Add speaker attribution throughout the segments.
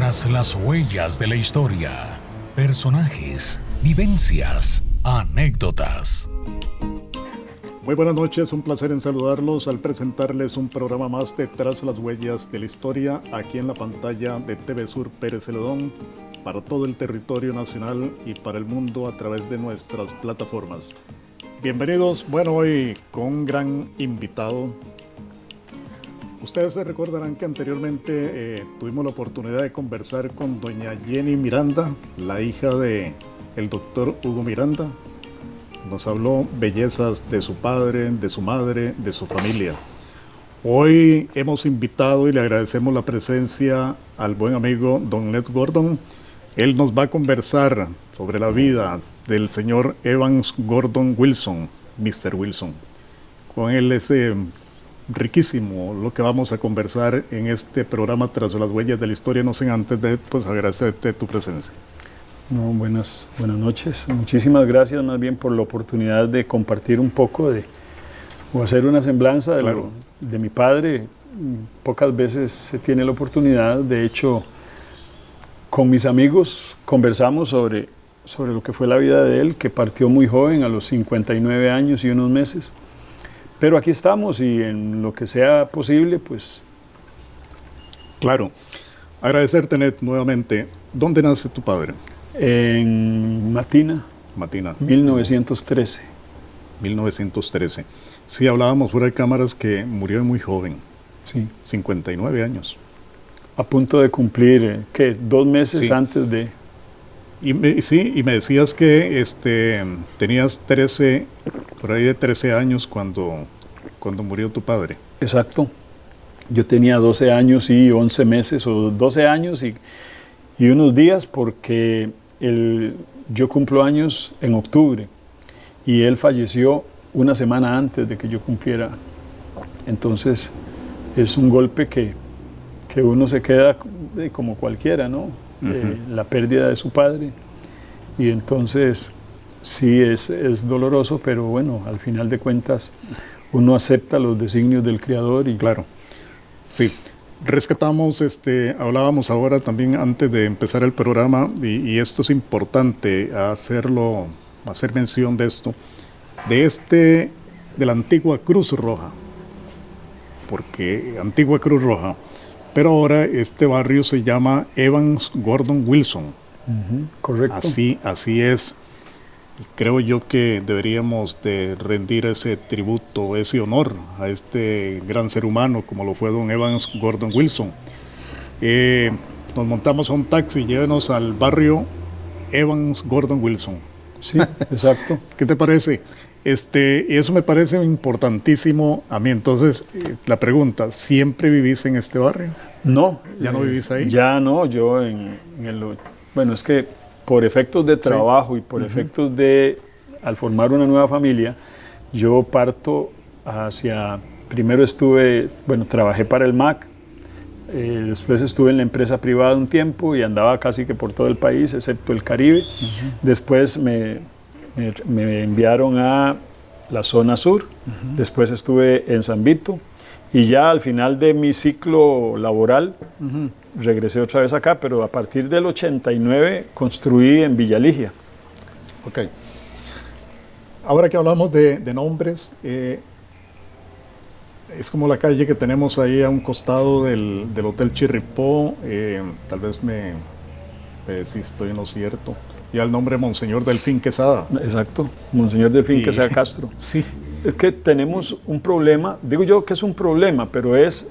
Speaker 1: Tras las huellas de la historia. Personajes, vivencias, anécdotas.
Speaker 2: Muy buenas noches, un placer en saludarlos al presentarles un programa más de Tras las huellas de la historia aquí en la pantalla de TV Sur Pérez Celedón para todo el territorio nacional y para el mundo a través de nuestras plataformas. Bienvenidos, bueno, hoy con un gran invitado. Ustedes se recordarán que anteriormente tuvimos la oportunidad de conversar con doña Jenny Miranda, la hija del doctor Hugo Miranda. Nos habló bellezas de su padre, de su madre, de su familia. Hoy hemos invitado y le agradecemos la presencia al buen amigo don Ned Gordon. Él nos va a conversar sobre la vida del señor Evans Gordon Wilson, Mr. Wilson. Con él es riquísimo lo que vamos a conversar en este programa Tras las huellas de la historia. No sin antes de agradecerte tu presencia.
Speaker 3: No, buenas noches. Muchísimas gracias más bien por la oportunidad de compartir un poco o hacer una semblanza de mi padre. Pocas veces se tiene la oportunidad. De hecho, con mis amigos conversamos sobre lo que fue la vida de él, que partió muy joven, a los 59 años y unos meses. Pero aquí estamos y en lo que sea posible, pues...
Speaker 2: Claro. Agradecerte, Ned, nuevamente. ¿Dónde nace tu padre?
Speaker 3: En Matina.
Speaker 2: Matina.
Speaker 3: 1913.
Speaker 2: 1913. Sí, hablábamos fuera de cámaras que murió muy joven.
Speaker 3: Sí.
Speaker 2: 59 años.
Speaker 3: A punto de cumplir, ¿qué? 2 meses sí. Antes de...
Speaker 2: Y me decías que tenías 13, por ahí de 13 años cuando murió tu padre.
Speaker 3: Exacto. Yo tenía 12 años y 11 meses, o 12 años y unos días, porque yo cumplo años en octubre y él falleció una semana antes de que yo cumpliera. Entonces es un golpe que uno se queda como cualquiera, ¿no? La pérdida de su padre, y entonces sí es doloroso, pero bueno, al final de cuentas uno acepta los designios del Creador. Y
Speaker 2: claro, sí. Rescatamos, hablábamos ahora también antes de empezar el programa, y esto es importante hacer mención de esto, de la antigua Cruz Roja, porque antigua Cruz Roja, pero ahora este barrio se llama Evans Gordon Wilson.
Speaker 3: Correcto.
Speaker 2: Así es. Creo yo que deberíamos de rendir ese tributo, ese honor a este gran ser humano como lo fue don Evans Gordon Wilson. Nos montamos a un taxi, llévenos al barrio Evans Gordon Wilson.
Speaker 3: Sí, exacto.
Speaker 2: ¿Qué te parece? Eso me parece importantísimo a mí. Entonces, la pregunta, ¿siempre vivís en este barrio?
Speaker 3: No.
Speaker 2: ¿Ya no vivís ahí?
Speaker 3: Ya no, yo bueno, es que por efectos de trabajo y por efectos al formar una nueva familia, yo parto primero trabajé para el MAC, después estuve en la empresa privada un tiempo y andaba casi que por todo el país, excepto el Caribe. Después me enviaron a la zona sur, después estuve en San Vito, y ya al final de mi ciclo laboral regresé otra vez acá, pero a partir del 89 construí en Villa Ligia.
Speaker 2: Ok. Ahora que hablamos de nombres, es como la calle que tenemos ahí a un costado del Hotel Chirripó, tal vez me si estoy en lo cierto, y al nombre Monseñor Delfín Quesada.
Speaker 3: Exacto, Monseñor Delfín Quesada Castro.
Speaker 2: Sí.
Speaker 3: Es que tenemos un problema, digo yo que es un problema, pero es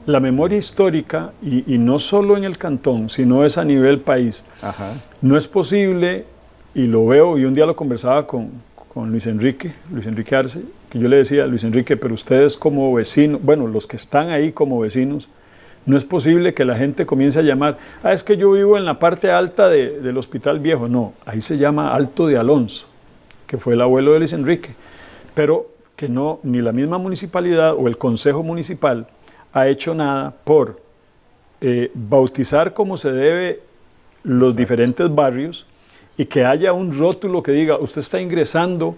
Speaker 3: la memoria histórica, y no solo en el cantón, sino es a nivel país.
Speaker 2: Ajá.
Speaker 3: No es posible, y lo veo, y un día lo conversaba con Luis Enrique Arce, que yo le decía, Luis Enrique, pero ustedes como vecinos, bueno, los que están ahí como vecinos, no es posible que la gente comience a llamar, es que yo vivo en la parte alta del Hospital Viejo. No, ahí se llama Alto de Alonso, que fue el abuelo de Luis Enrique, pero que no, ni la misma municipalidad o el consejo municipal ha hecho nada por bautizar como se debe los diferentes barrios, y que haya un rótulo que diga, usted está ingresando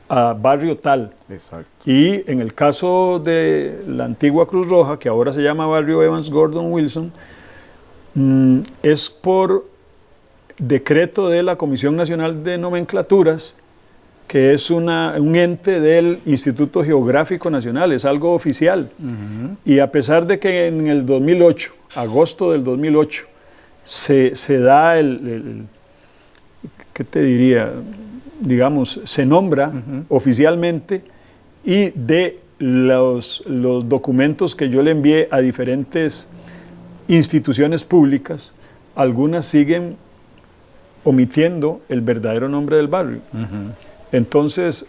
Speaker 3: a barrio tal.
Speaker 2: Exacto.
Speaker 3: Y en el caso de la antigua Cruz Roja, que ahora se llama barrio Evans Gordon Wilson, Es por decreto de la Comisión Nacional de Nomenclaturas, que es un ente del Instituto Geográfico Nacional, es algo oficial. Y a pesar de que en el 2008, agosto del 2008, se da ¿qué te diría? Digamos, se nombra oficialmente, y de los documentos que yo le envié a diferentes instituciones públicas, algunas siguen omitiendo el verdadero nombre del barrio. Entonces,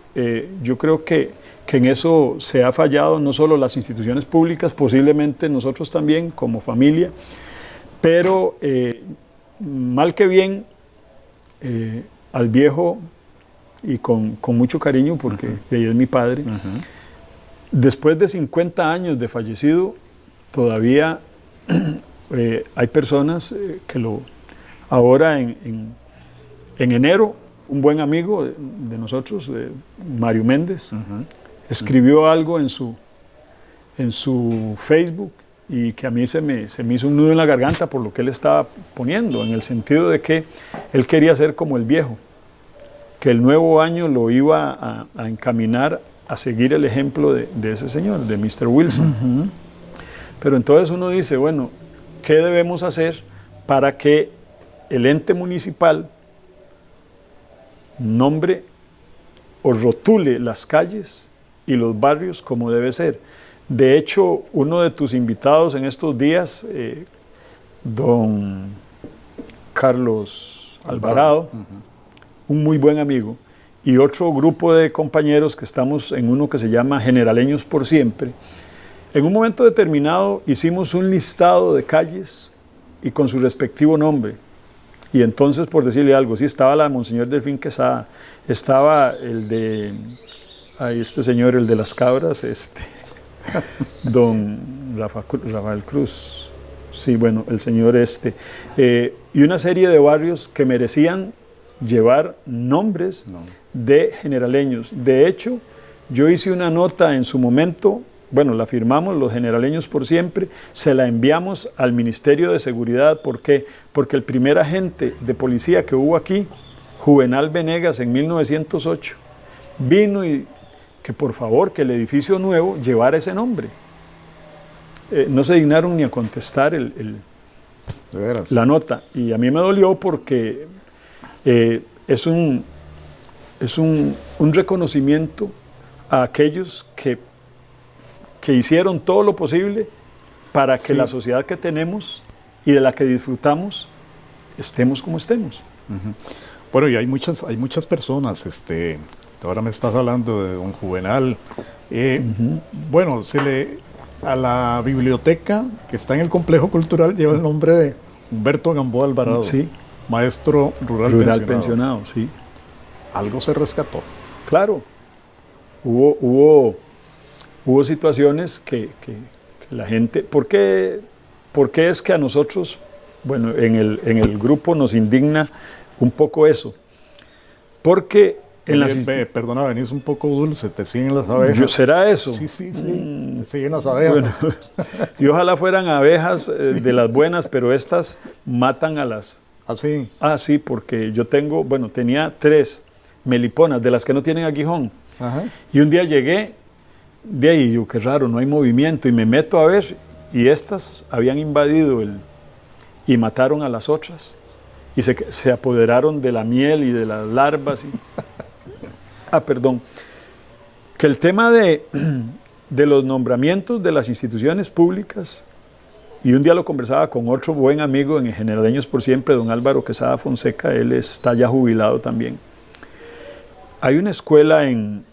Speaker 3: yo creo que en eso se ha fallado no solo las instituciones públicas, posiblemente nosotros también como familia, pero mal que bien, al viejo, y con mucho cariño, porque ella es mi padre, después de 50 años de fallecido, todavía hay personas que ahora en enero, un buen amigo de nosotros, Mario Méndez, escribió algo en su Facebook, y que a mí se me hizo un nudo en la garganta por lo que él estaba poniendo, en el sentido de que él quería ser como el viejo, que el nuevo año lo iba a encaminar a seguir el ejemplo de ese señor, de Mr. Wilson. Pero entonces uno dice, bueno, ¿qué debemos hacer para que el ente municipal nombre o rotule las calles y los barrios como debe ser? De hecho, uno de tus invitados en estos días, don Carlos Alvarado, un muy buen amigo, y otro grupo de compañeros que estamos en uno que se llama Generaleños por Siempre, en un momento determinado hicimos un listado de calles y con su respectivo nombre. Y entonces, por decirle algo, sí, estaba la de Monseñor Delfín Quesada, estaba el de, este señor, el de las cabras, don Rafael Cruz, sí, bueno, el señor y una serie de barrios que merecían llevar nombres de generaleños. De hecho, yo hice una nota en su momento, bueno, la firmamos los Generaleños por Siempre, se la enviamos al Ministerio de Seguridad. ¿Por qué? Porque el primer agente de policía que hubo aquí, Juvenal Venegas, en 1908, vino y que por favor, que el edificio nuevo llevara ese nombre. No se dignaron ni a contestar la nota, y a mí me dolió porque es un reconocimiento a aquellos que hicieron todo lo posible para que la sociedad que tenemos y de la que disfrutamos estemos como estemos.
Speaker 2: Bueno, y hay muchas personas, ahora me estás hablando de don Juvenal. Bueno, a la biblioteca que está en el complejo cultural lleva el nombre de Humberto Gamboa Alvarado, maestro rural pensionado.
Speaker 3: Sí.
Speaker 2: Algo se rescató.
Speaker 3: Claro, hubo situaciones que la gente, ¿por qué es que a nosotros, bueno, en el grupo nos indigna un poco eso? Porque
Speaker 2: perdona, venís un poco dulce, te siguen las abejas.
Speaker 3: ¿Será eso?
Speaker 2: Sí, te siguen las abejas.
Speaker 3: Bueno, y ojalá fueran abejas de las buenas, pero estas matan a las...
Speaker 2: ¿Ah, sí?
Speaker 3: Ah, sí, porque yo tenía 3 meliponas, de las que no tienen aguijón. Y un día llegué, de ahí yo, qué raro, no hay movimiento, y me meto a ver, y estas habían invadido y mataron a las otras, y se apoderaron de la miel y de las larvas. Perdón. Que el tema de los nombramientos de las instituciones públicas, y un día lo conversaba con otro buen amigo en Generaleños por Siempre, don Álvaro Quesada Fonseca, él está ya jubilado también. Hay una escuela en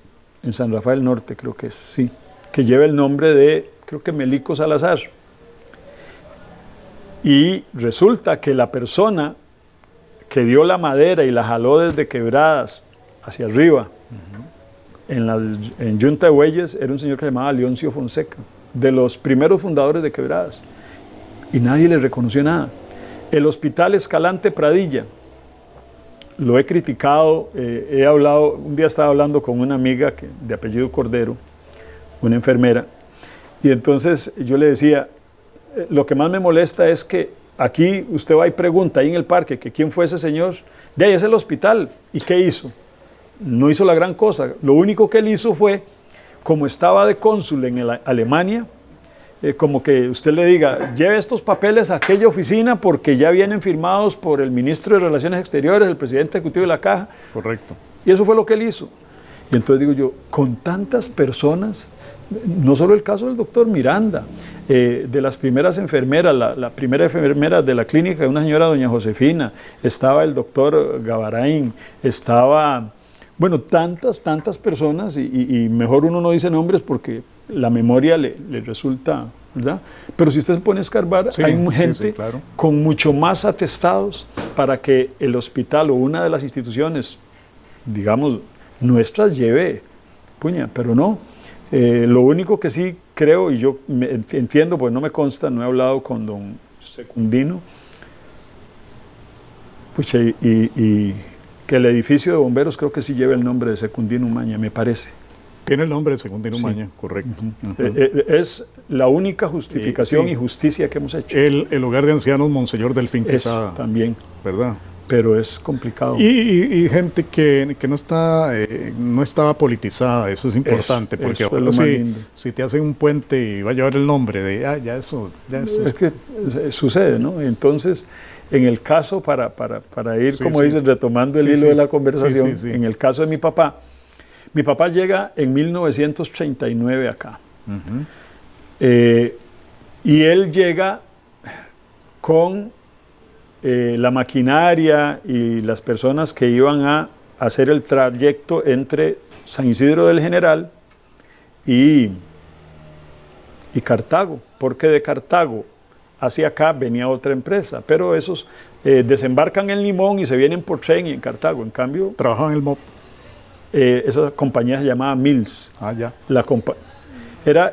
Speaker 3: San Rafael Norte, creo que es, sí, que lleva el nombre de, creo que Melico Salazar. Y resulta que la persona que dio la madera y la jaló desde Quebradas hacia arriba, en Yunta de Bueyes, era un señor que se llamaba Leoncio Fonseca, de los primeros fundadores de Quebradas, y nadie le reconoció nada. El Hospital Escalante Pradilla, lo he criticado, he hablado, un día estaba hablando con una amiga de apellido Cordero, una enfermera, y entonces yo le decía, lo que más me molesta es que aquí usted va y pregunta ahí en el parque que quién fue ese señor, de ahí es el hospital. ¿Y qué hizo? No hizo la gran cosa. Lo único que él hizo fue, como estaba de cónsul en Alemania, como que usted le diga, lleve estos papeles a aquella oficina porque ya vienen firmados por el ministro de Relaciones Exteriores, el presidente ejecutivo de la Caja.
Speaker 2: Correcto.
Speaker 3: Y eso fue lo que él hizo. Y entonces digo yo, con tantas personas, no solo el caso del doctor Miranda, de las primeras enfermeras, la primera enfermera de la clínica, una señora doña Josefina, estaba el doctor Gavarain, estaba, bueno, tantas personas, y mejor uno no dice nombres porque la memoria le resulta, ¿verdad? Pero si usted se pone a escarbar,
Speaker 2: sí,
Speaker 3: hay gente
Speaker 2: sí, claro,
Speaker 3: con mucho más atestados para que el hospital o una de las instituciones, digamos, nuestras lleve puña, pero no. Lo único que sí creo, y yo entiendo, pues no me consta, no he hablado con don Secundino, pucha, y que el edificio de bomberos creo que sí lleva el nombre de Secundino Umaña, me parece.
Speaker 2: Tiene el nombre de Secundino Umaña,
Speaker 3: sí.
Speaker 2: Correcto.
Speaker 3: Es la única justificación
Speaker 2: sí.
Speaker 3: y justicia que hemos hecho.
Speaker 2: El hogar de ancianos Monseñor Delfín Quesada.
Speaker 3: También.
Speaker 2: ¿Verdad?
Speaker 3: Pero es complicado.
Speaker 2: Y gente que no estaba politizada, eso es importante, porque
Speaker 3: eso es lo más lindo.
Speaker 2: Si te hacen un puente y va a llevar el nombre de, ya eso.
Speaker 3: Es que sucede, ¿no? Entonces, en el caso, para ir, como dices, retomando el hilo de la conversación, en el caso de mi papá llega en 1939 acá. Y él llega con la maquinaria y las personas que iban a hacer el trayecto entre San Isidro del General y Cartago, porque de Cartago hacia acá venía otra empresa, pero esos desembarcan en Limón y se vienen por tren y en Cartago, en cambio...
Speaker 2: ¿Trabajaban en el MOP?
Speaker 3: Esa compañía se llamaba Mills.
Speaker 2: Ya.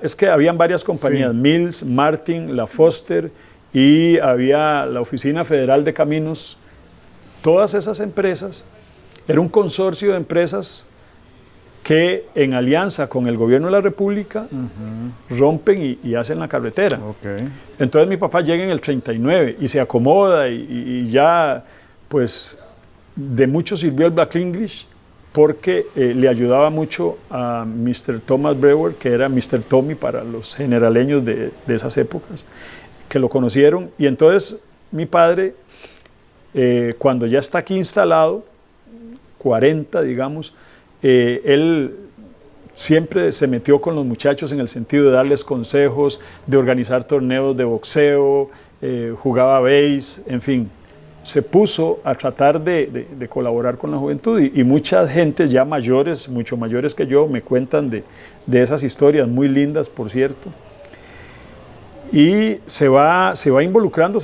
Speaker 3: Es que habían varias compañías, Mills, Martin, La Foster, y había la Oficina Federal de Caminos. Todas esas empresas, era un consorcio de empresas que en alianza con el gobierno de la República rompen y hacen la carretera. Entonces mi papá llega en el 39 y se acomoda y ya, pues, de mucho sirvió el Black English porque le ayudaba mucho a Mr. Thomas Brewer, que era Mr. Tommy para los generaleños de esas épocas, que lo conocieron. Y entonces mi padre, cuando ya está aquí instalado, 40 digamos, él siempre se metió con los muchachos en el sentido de darles consejos, de organizar torneos de boxeo, jugaba béis, en fin, se puso a tratar de colaborar con la juventud y mucha gente ya mayores, mucho mayores que yo, me cuentan de esas historias muy lindas, por cierto. Y se va involucrando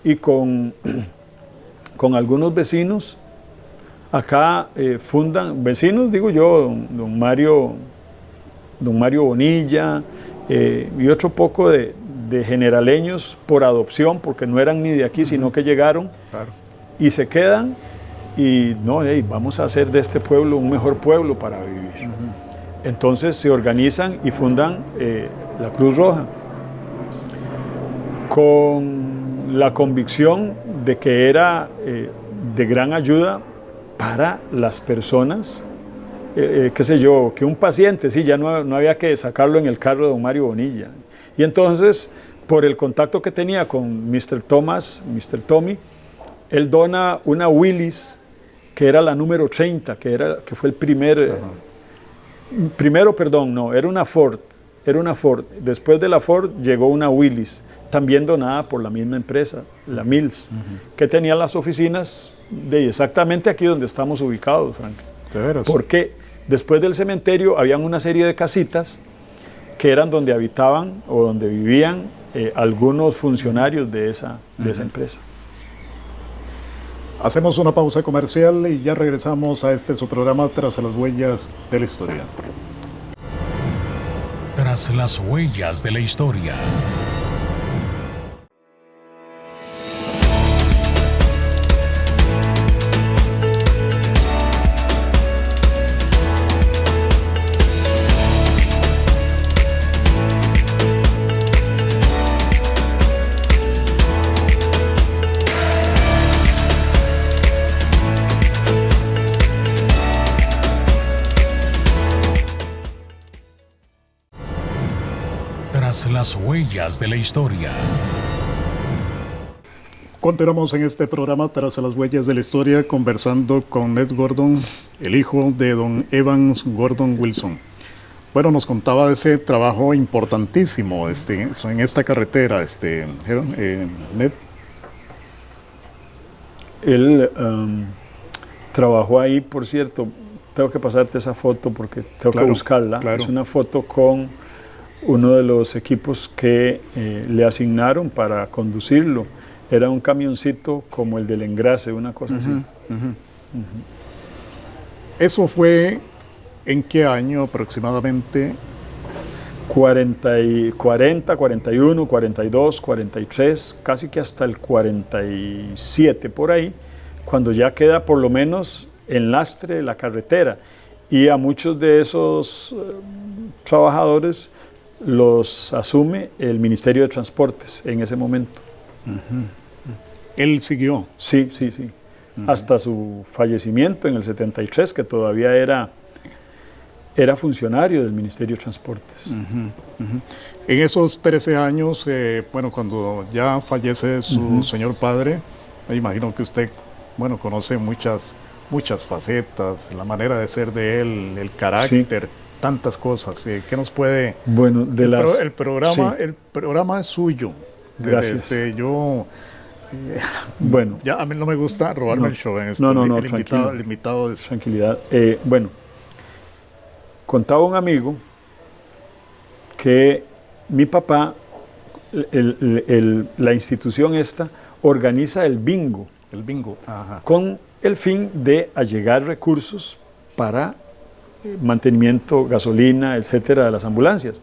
Speaker 3: y con algunos vecinos. Acá fundan, vecinos digo yo, don Mario Bonilla y otro poco de generaleños por adopción, porque no eran ni de aquí, sino que llegaron y se quedan y no, vamos a hacer de este pueblo un mejor pueblo para vivir. Entonces se organizan y fundan la Cruz Roja con la convicción de que era de gran ayuda para las personas, qué sé yo, que un paciente, sí, ya no había que sacarlo en el carro de don Mario Bonilla. Y entonces, por el contacto que tenía con Mr. Tommy, él dona una Willys, que era la número 30, que fue el era una Ford. Después de la Ford llegó una Willys, también donada por la misma empresa, la Mills, que tenía las oficinas exactamente aquí donde estamos ubicados, Frank.
Speaker 2: ¿De veras?
Speaker 3: Porque después del cementerio habían una serie de casitas que eran donde habitaban o donde vivían algunos funcionarios de esa empresa.
Speaker 2: Hacemos una pausa comercial y ya regresamos a su programa Tras las Huellas de la Historia.
Speaker 1: Tras las Huellas de la Historia. Tras las huellas de la historia.
Speaker 2: Continuamos en este programa Tras las huellas de la historia conversando con Ned Gordon, el hijo de don Evans Gordon Wilson. Bueno, nos contaba de ese trabajo importantísimo en esta carretera, Ned.
Speaker 3: Él trabajó ahí, por cierto, tengo que pasarte esa foto porque tengo que buscarla.
Speaker 2: Claro.
Speaker 3: Es una foto con uno de los equipos que le asignaron para conducirlo. Era un camioncito como el del engrase, una cosa así.
Speaker 2: ¿Eso fue en qué año aproximadamente?
Speaker 3: 40, 41, 42, 43, casi que hasta el 47 por ahí, cuando ya queda por lo menos en lastre la carretera. Y a muchos de esos trabajadores los asume el Ministerio de Transportes en ese momento.
Speaker 2: ¿Él siguió?
Speaker 3: Sí. Hasta su fallecimiento en el 73, que todavía era funcionario del Ministerio de Transportes.
Speaker 2: En esos 13 años, cuando ya fallece su señor padre, me imagino que usted, conoce muchas facetas, la manera de ser de él, el carácter, tantas cosas. ¿Qué nos puede...?
Speaker 3: Bueno,
Speaker 2: el programa es suyo.
Speaker 3: Gracias. Bueno.
Speaker 2: Ya a mí no me gusta robarme el show en esto. El invitado es...
Speaker 3: Tranquilidad. Contaba un amigo que mi papá, la institución esta, organiza el bingo.
Speaker 2: El bingo, ajá.
Speaker 3: Con el fin de allegar recursos para mantenimiento, gasolina, etcétera, de las ambulancias.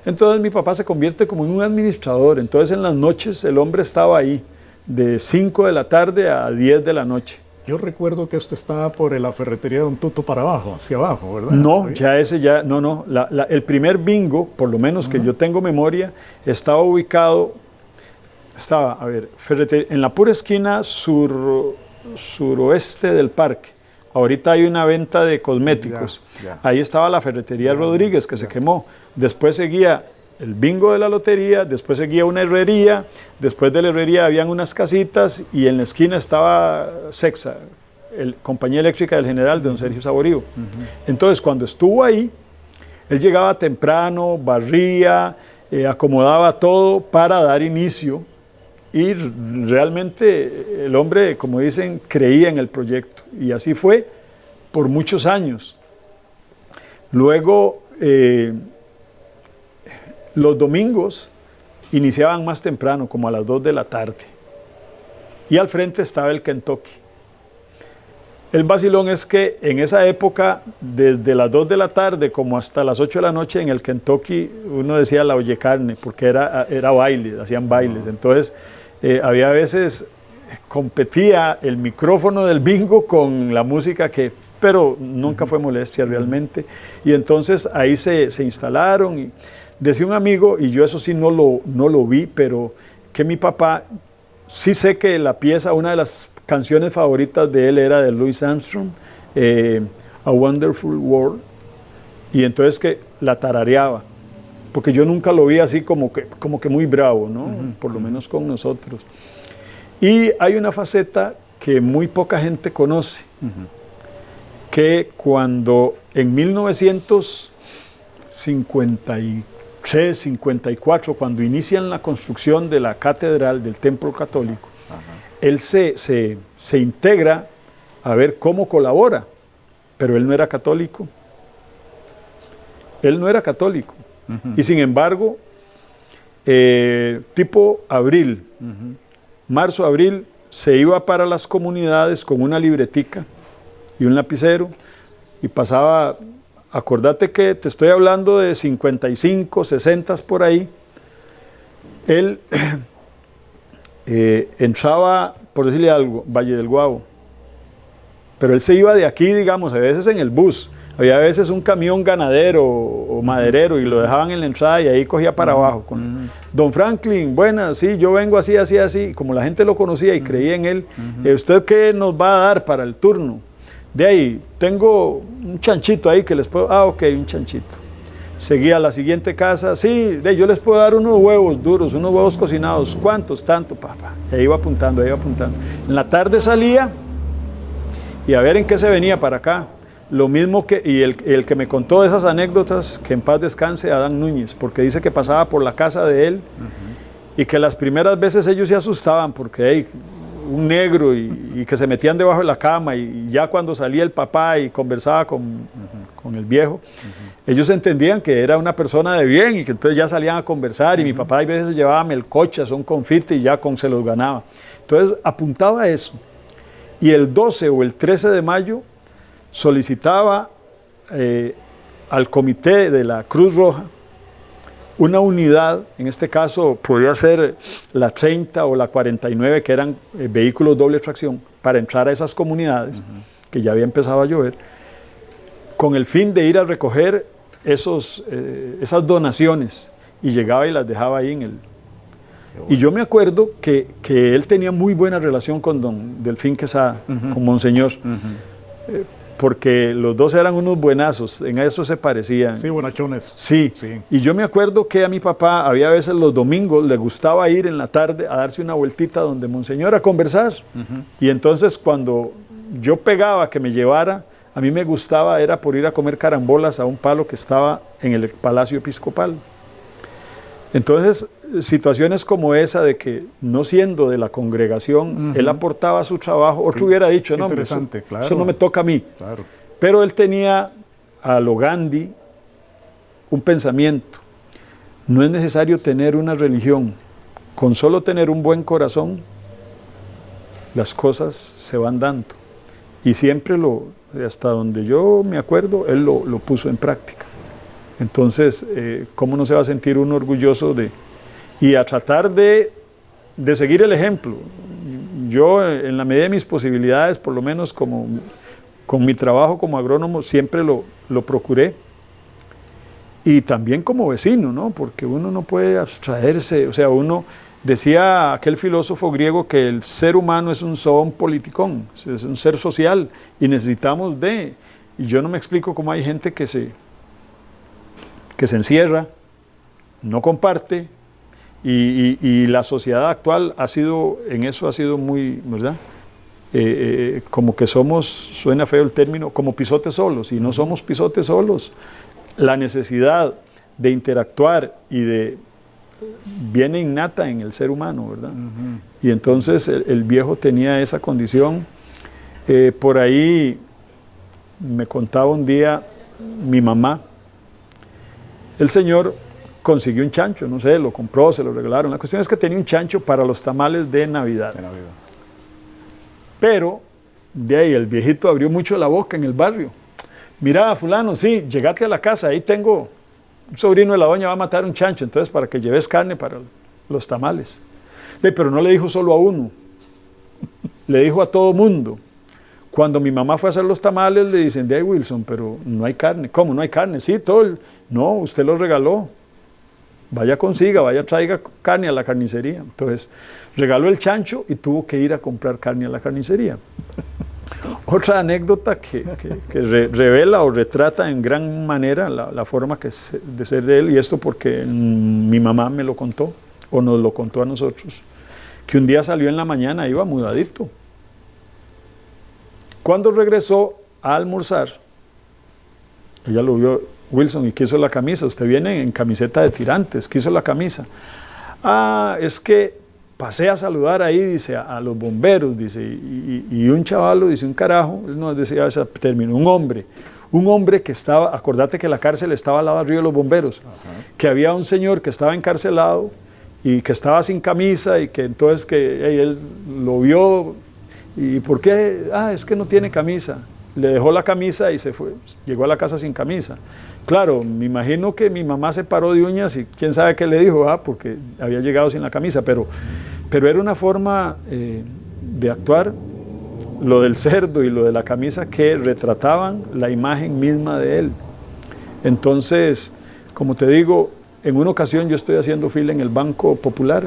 Speaker 3: Entonces mi papá se convierte como en un administrador. Entonces en las noches el hombre estaba ahí, de 5 de la tarde a 10 de la noche.
Speaker 2: Yo recuerdo que esto estaba por la ferretería de Don Tuto para abajo, hacia abajo, ¿verdad?
Speaker 3: No, el primer bingo, por lo menos que yo tengo memoria, estaba ubicado, en la pura esquina suroeste del parque. Ahorita hay una venta de cosméticos. Ya. Ahí estaba la ferretería Rodríguez, que se quemó. Después seguía el bingo de la lotería, después seguía una herrería, después de la herrería habían unas casitas y en la esquina estaba Sexa, compañía eléctrica del general de don Sergio Saborío. Entonces cuando estuvo ahí, él llegaba temprano, barría, acomodaba todo para dar inicio y realmente el hombre, como dicen, creía en el proyecto y así fue por muchos años. Luego, los domingos iniciaban más temprano, como a las 2 de la tarde. Y al frente estaba el Kentucky. El vacilón es que en esa época, desde las 2 de la tarde como hasta las 8 de la noche, en el Kentucky uno decía la oye carne, porque era baile, hacían bailes. Entonces, había veces, competía el micrófono del bingo con la música pero nunca fue molestia realmente. Y entonces ahí se instalaron y decía un amigo, y yo eso sí no lo vi, pero que mi papá, sí sé que una de las canciones favoritas de él era de Louis Armstrong, A Wonderful World, y entonces que la tarareaba, porque yo nunca lo vi así como que muy bravo, ¿no? Por lo menos con nosotros. Y hay una faceta que muy poca gente conoce, que cuando en 1953, 54, cuando inician la construcción de la catedral del Templo Católico, él se integra a ver cómo colabora, pero él no era católico. Él no era católico. Y sin embargo, tipo abril, marzo, abril, se iba para las comunidades con una libretica y un lapicero y pasaba. Acordate que te estoy hablando de 55, 60 por ahí. Él entraba, por decirle algo, Valle del Guavo. Pero él se iba de aquí, digamos, a veces en el bus. Había a veces un camión ganadero o maderero y lo dejaban en la entrada y ahí cogía para abajo. Don Franklin, buenas, sí, yo vengo así. Como la gente lo conocía y creía en él, ¿usted qué nos va a dar para el turno? De ahí, tengo un chanchito ahí que les puedo... ok, un chanchito. seguía a la siguiente casa, sí, yo les puedo dar unos huevos duros, unos huevos cocinados, ¿cuántos? Tanto, papá. Y ahí iba apuntando, ahí iba apuntando. En la tarde salía y a ver en qué se venía para acá. Lo mismo que, y el que me contó esas anécdotas, que en paz descanse, Adán Núñez, porque dice que pasaba por la casa de él y que las primeras veces ellos se asustaban porque hey, un negro y que se metían debajo de la cama y ya cuando salía el papá y conversaba con el viejo, ellos entendían que era una persona de bien y que entonces ya salían a conversar y mi papá a veces llevaba melcochas, un confite y ya se los ganaba. Entonces apuntaba a eso y el 12 o el 13 de mayo solicitaba al comité de la Cruz Roja una unidad, en este caso podía ser la 30 o la 49, que eran vehículos doble tracción, para entrar a esas comunidades, que ya había empezado a llover, con el fin de ir a recoger esas donaciones, y llegaba y las dejaba ahí en el... Y yo me acuerdo que él tenía muy buena relación con don Delfín Quesada, con Monseñor, porque los dos eran unos buenazos, en eso se parecían.
Speaker 2: Sí, buenachones.
Speaker 3: Sí, y yo me acuerdo que a mi papá había veces los domingos, le gustaba ir en la tarde a darse una vueltita donde Monseñor a conversar. Y entonces cuando yo pegaba que me llevara, a mí me gustaba, era por ir a comer carambolas a un palo que estaba en el Palacio Episcopal. Entonces, situaciones como esa de que no siendo de la congregación, él aportaba su trabajo, otro hubiera dicho, no, eso no me toca a mí. Claro. Pero él tenía a lo Gandhi un pensamiento. No es necesario tener una religión, con solo tener un buen corazón, las cosas se van dando. Y siempre hasta donde yo me acuerdo, él lo puso en práctica. Entonces, ¿cómo no se va a sentir uno orgulloso y a tratar de seguir el ejemplo? Yo, en la medida de mis posibilidades, por lo menos con mi trabajo como agrónomo, siempre lo procuré. Y también como vecino, ¿no? Porque uno no puede abstraerse, o sea, decía aquel filósofo griego que el ser humano es un zoon politikon, es un ser social y necesitamos y yo no me explico cómo hay gente que se encierra, no comparte, y la sociedad actual en eso ha sido muy, ¿verdad? Como que somos, suena feo el término, como pisotes solos, y no somos pisotes solos. La necesidad de interactuar viene innata en el ser humano, ¿verdad? Y entonces el viejo tenía esa condición. Por ahí me contaba un día mi mamá, el señor consiguió un chancho, no sé, lo compró, se lo regalaron. La cuestión es que tenía un chancho para los tamales de Navidad. Pero de ahí el viejito abrió mucho la boca en el barrio. Mira, fulano, sí, llegate a la casa, ahí tengo un sobrino de la doña, va a matar un chancho, entonces para que lleves carne para los tamales. Pero no le dijo solo a uno, le dijo a todo mundo. Cuando mi mamá fue a hacer los tamales, le dicen, de ahí Wilson, pero no hay carne. ¿Cómo no hay carne? Sí, no, usted lo regaló. Vaya consiga, vaya traiga carne a la carnicería. Entonces, regaló el chancho y tuvo que ir a comprar carne a la carnicería. Otra anécdota que revela o retrata en gran manera la forma de ser de él, y esto porque mi mamá me lo contó, o nos lo contó a nosotros, que un día salió en la mañana, iba mudadito. Cuando regresó a almorzar, ella lo vio, Wilson, ¿y quiso la camisa? Usted viene en camiseta de tirantes, ¿quiso la camisa? Ah, es que pasé a saludar ahí, dice, a los bomberos, dice, y un chavalo, dice, un carajo, él no decía ese término, un hombre que estaba, acordate que la cárcel estaba al lado arriba de los bomberos, que había un señor que estaba encarcelado y que estaba sin camisa y que entonces él lo vio. ¿Y por qué? Ah, es que no tiene camisa. Le dejó la camisa y se fue. Llegó a la casa sin camisa. Claro, me imagino que mi mamá se paró de uñas y quién sabe qué le dijo, porque había llegado sin la camisa, pero era una forma de actuar, lo del cerdo y lo de la camisa, que retrataban la imagen misma de él. Entonces, como te digo, en una ocasión yo estoy haciendo fila en el Banco Popular.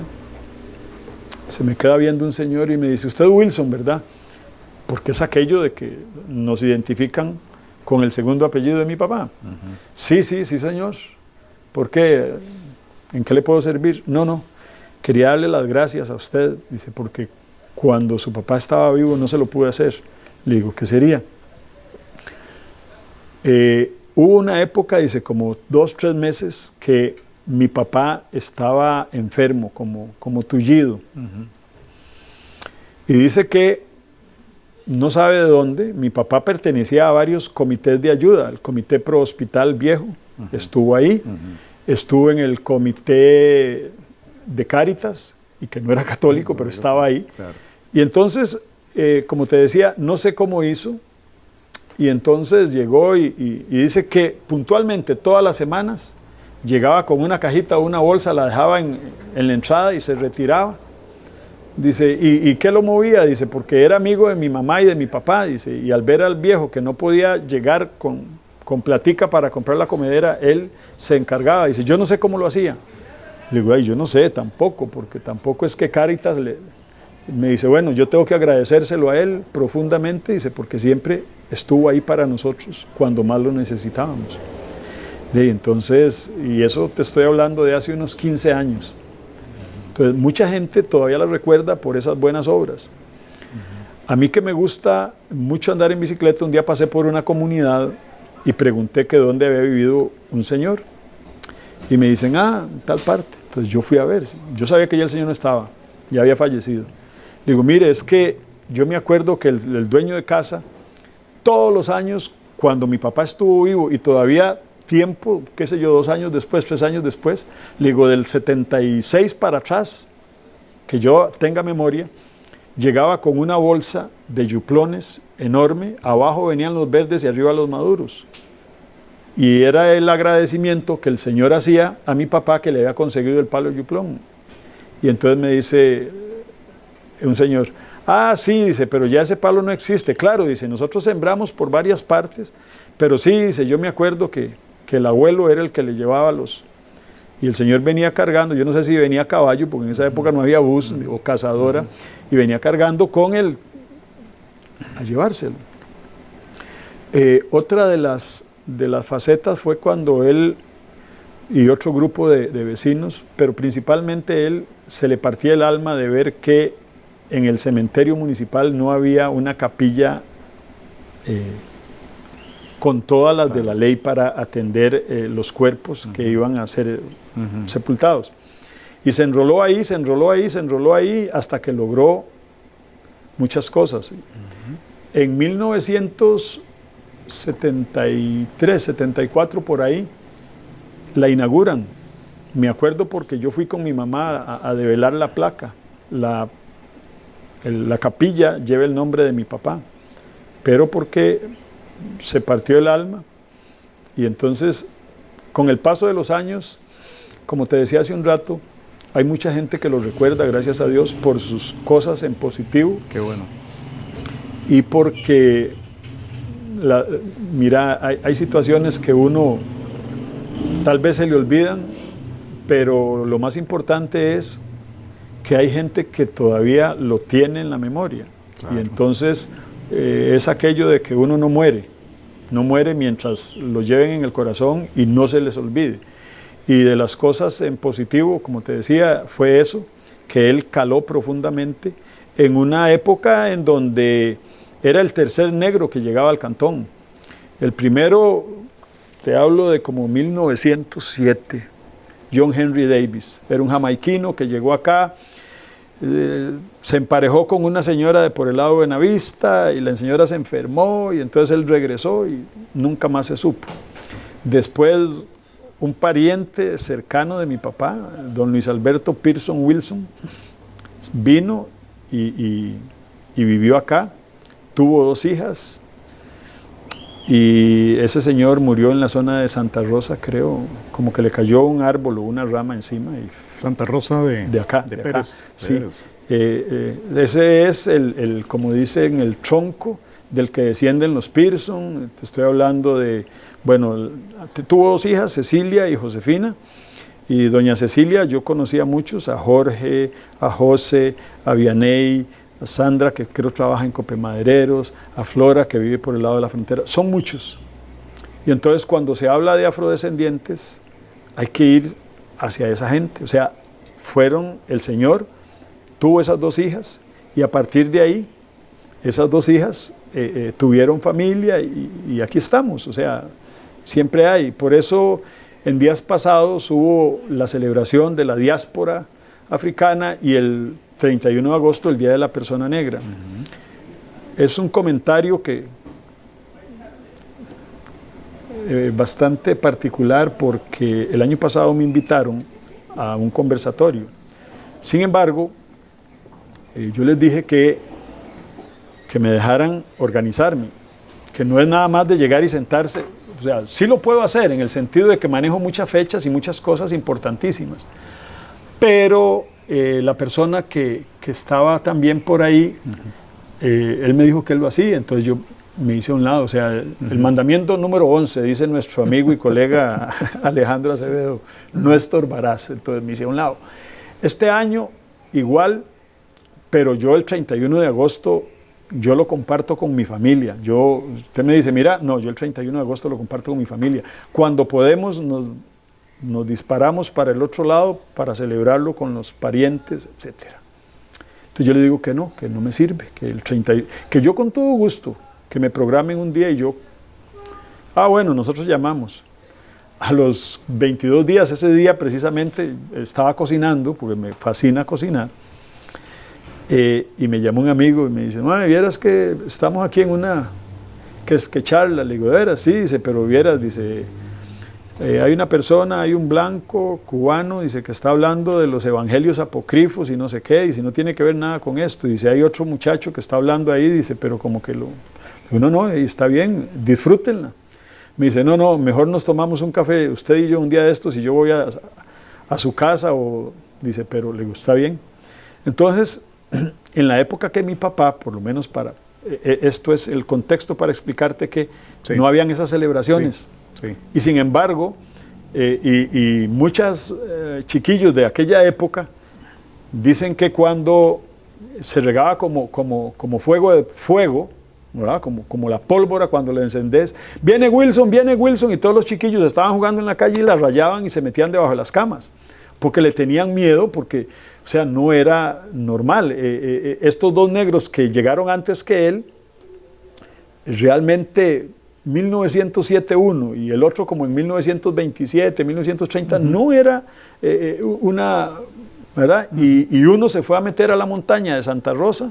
Speaker 3: Se me queda viendo un señor y me dice, usted es Wilson, ¿verdad? Porque es aquello de que nos identifican con el segundo apellido de mi papá. Sí, señor. ¿por qué? ¿En qué le puedo servir? No, quería darle las gracias a usted, dice, porque cuando su papá estaba vivo no se lo pude hacer. Le digo, ¿qué sería? Hubo una época, dice, como 2, 3 meses, que mi papá estaba enfermo, como tullido. Y dice que no sabe de dónde, mi papá pertenecía a varios comités de ayuda, el Comité Pro Hospital Viejo, estuvo ahí, estuvo en el Comité de Cáritas, y que no era católico, pero estaba ahí. Claro. Y entonces, como te decía, no sé cómo hizo, y entonces llegó y dice que puntualmente todas las semanas llegaba con una cajita o una bolsa, la dejaba en la entrada y se retiraba. Dice, ¿y qué lo movía? Dice, porque era amigo de mi mamá y de mi papá, dice, y al ver al viejo que no podía llegar con platica para comprar la comedera, él se encargaba. Dice, yo no sé cómo lo hacía. Le digo, ay, yo no sé tampoco, porque tampoco es que Cáritas me dice, bueno, yo tengo que agradecérselo a él profundamente, dice, porque siempre estuvo ahí para nosotros cuando más lo necesitábamos. Entonces, y eso te estoy hablando de hace unos 15 años. Entonces, mucha gente todavía lo recuerda por esas buenas obras. A mí que me gusta mucho andar en bicicleta, un día pasé por una comunidad y pregunté que dónde había vivido un señor. Y me dicen, en tal parte. Entonces yo fui a ver, yo sabía que ya el señor no estaba, ya había fallecido. Digo, mire, es que yo me acuerdo que el dueño de casa, todos los años, cuando mi papá estuvo vivo y todavía tiempo, qué sé yo, 2 años después, 3 años después, le digo, del 76 para atrás, que yo tenga memoria, llegaba con una bolsa de yuplones enorme, abajo venían los verdes y arriba los maduros. Y era el agradecimiento que el señor hacía a mi papá que le había conseguido el palo de yuplón. Y entonces me dice un señor, sí, dice, pero ya ese palo no existe. Claro, dice, nosotros sembramos por varias partes, pero sí, dice, yo me acuerdo que el abuelo era el que le llevaba los... Y el señor venía cargando, yo no sé si venía a caballo, porque en esa época no había bus o cazadora, y venía cargando con él a llevárselo. Otra de las facetas fue cuando él y otro grupo de vecinos, pero principalmente él, se le partía el alma de ver que en el cementerio municipal no había una capilla con todas las de la ley para atender los cuerpos que iban a ser sepultados. Y se enroló ahí, hasta que logró muchas cosas. En 1973, 74, por ahí, la inauguran. Me acuerdo porque yo fui con mi mamá a develar la placa. La capilla lleva el nombre de mi papá, pero porque se partió el alma. Y entonces, con el paso de los años, como te decía hace un rato, hay mucha gente que lo recuerda, gracias a Dios, por sus cosas en positivo.
Speaker 2: Qué bueno.
Speaker 3: Y porque, mira, hay situaciones que uno tal vez se le olvidan, pero lo más importante es que hay gente que todavía lo tiene en la memoria. Claro. Y entonces es aquello de que uno no muere mientras lo lleven en el corazón y no se les olvide. Y de las cosas en positivo, como te decía, fue eso, que él caló profundamente en una época en donde era el tercer negro que llegaba al cantón. El primero, te hablo de como 1907, John Henry Davis, era un jamaiquino que llegó acá, se emparejó con una señora de por el lado de Buenavista y la señora se enfermó y entonces él regresó y nunca más se supo. Después un pariente cercano de mi papá, don Luis Alberto Pearson Wilson, vino y vivió acá, tuvo 2 hijas y ese señor murió en la zona de Santa Rosa, creo, como que le cayó un árbol o una rama encima. Y
Speaker 2: Santa Rosa de
Speaker 3: acá,
Speaker 2: de
Speaker 3: acá.
Speaker 2: Pérez.
Speaker 3: Sí.
Speaker 2: Pérez.
Speaker 3: Ese es como dicen, el tronco del que descienden los Pearson. Te estoy hablando de, bueno, tuvo 2 hijas, Cecilia y Josefina, y doña Cecilia, yo conocía a muchos, a Jorge, a José, a Vianey, a Sandra, que creo trabaja en Copemadereros, a Flora, que vive por el lado de la frontera, son muchos. Y entonces cuando se habla de afrodescendientes, hay que ir hacia esa gente. O sea, el Señor tuvo esas 2 hijas y a partir de ahí, esas 2 hijas tuvieron familia y aquí estamos. O sea, siempre hay. Por eso en días pasados hubo la celebración de la diáspora africana y el 31 de agosto, el Día de la Persona Negra. Es un comentario que bastante particular porque el año pasado me invitaron a un conversatorio. Sin embargo, yo les dije que me dejaran organizarme, que no es nada más de llegar y sentarse. O sea, sí lo puedo hacer en el sentido de que manejo muchas fechas y muchas cosas importantísimas, pero la persona que estaba también por ahí, él me dijo que él lo hacía, entonces yo me hice a un lado. O sea, el mandamiento número 11, dice nuestro amigo y colega Alejandro Acevedo, no estorbarás, entonces me hice a un lado. Este año igual, pero yo el 31 de agosto, yo lo comparto con mi familia. Usted me dice, mira, no, yo el 31 de agosto lo comparto con mi familia. Cuando podemos nos disparamos para el otro lado para celebrarlo con los parientes, etc. Entonces yo le digo que no me sirve, que yo con todo gusto, que me programen un día y yo, bueno, nosotros llamamos. A los 22 días, ese día precisamente estaba cocinando, porque me fascina cocinar, y me llama un amigo y me dice, vieras que estamos aquí en una que charla. Le digo, ¿veras? Sí, dice, pero vieras, dice, hay una persona, hay un blanco cubano, dice, que está hablando de los evangelios apócrifos y no sé qué, dice, no tiene que ver nada con esto. Dice, hay otro muchacho que está hablando ahí, dice, pero como que no, está bien, disfrútenla. Me dice, no, mejor nos tomamos un café, usted y yo un día de estos, y yo voy a su casa, dice, pero le digo, está bien. Entonces, en la época que mi papá, por lo menos esto es el contexto para explicarte que no habían esas celebraciones. Sí. Y sin embargo, y muchos chiquillos de aquella época dicen que cuando se regaba como fuego, ¿verdad? Como la pólvora cuando la encendés, viene Wilson, y todos los chiquillos estaban jugando en la calle y la rayaban y se metían debajo de las camas, porque le tenían miedo, porque, o sea, no era normal. Estos 2 negros que llegaron antes que él, realmente 1907 uno y el otro como en 1927, 1930, no era ¿verdad? Y uno se fue a meter a la montaña de Santa Rosa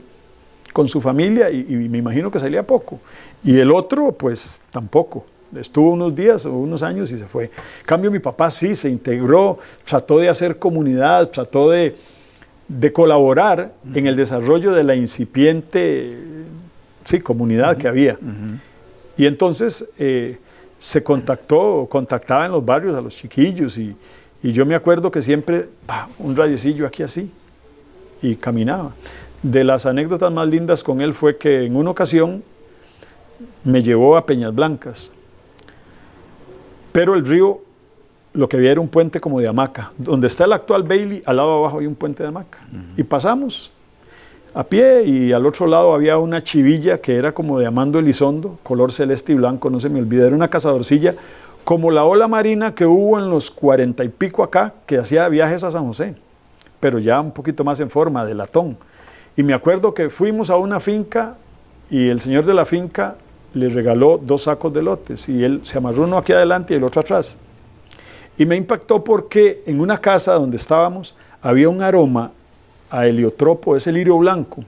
Speaker 3: con su familia y me imagino que salía poco. Y el otro, pues tampoco. Estuvo unos días o unos años y se fue. En cambio, mi papá sí se integró, trató de hacer comunidad, trató de colaborar en el desarrollo de la incipiente comunidad que había. Y entonces se contactaba en los barrios a los chiquillos y yo me acuerdo que siempre, un radiecillo aquí así, y caminaba. De las anécdotas más lindas con él fue que en una ocasión me llevó a Peñas Blancas, pero el río, lo que había era un puente como de hamaca. Donde está el actual Bailey, al lado de abajo había un puente de hamaca. Y pasamos a pie y al otro lado había una chivilla que era como de Amando Elizondo, color celeste y blanco, no se me olvida, era una cazadorcilla, como la ola marina que hubo en los 40 y pico acá, que hacía viajes a San José, pero ya un poquito más en forma de latón. Y me acuerdo que fuimos a una finca y el señor de la finca le regaló 2 sacos de elotes y él se amarró uno aquí adelante y el otro atrás. Y me impactó porque en una casa donde estábamos había un aroma a heliotropo, ese lirio blanco.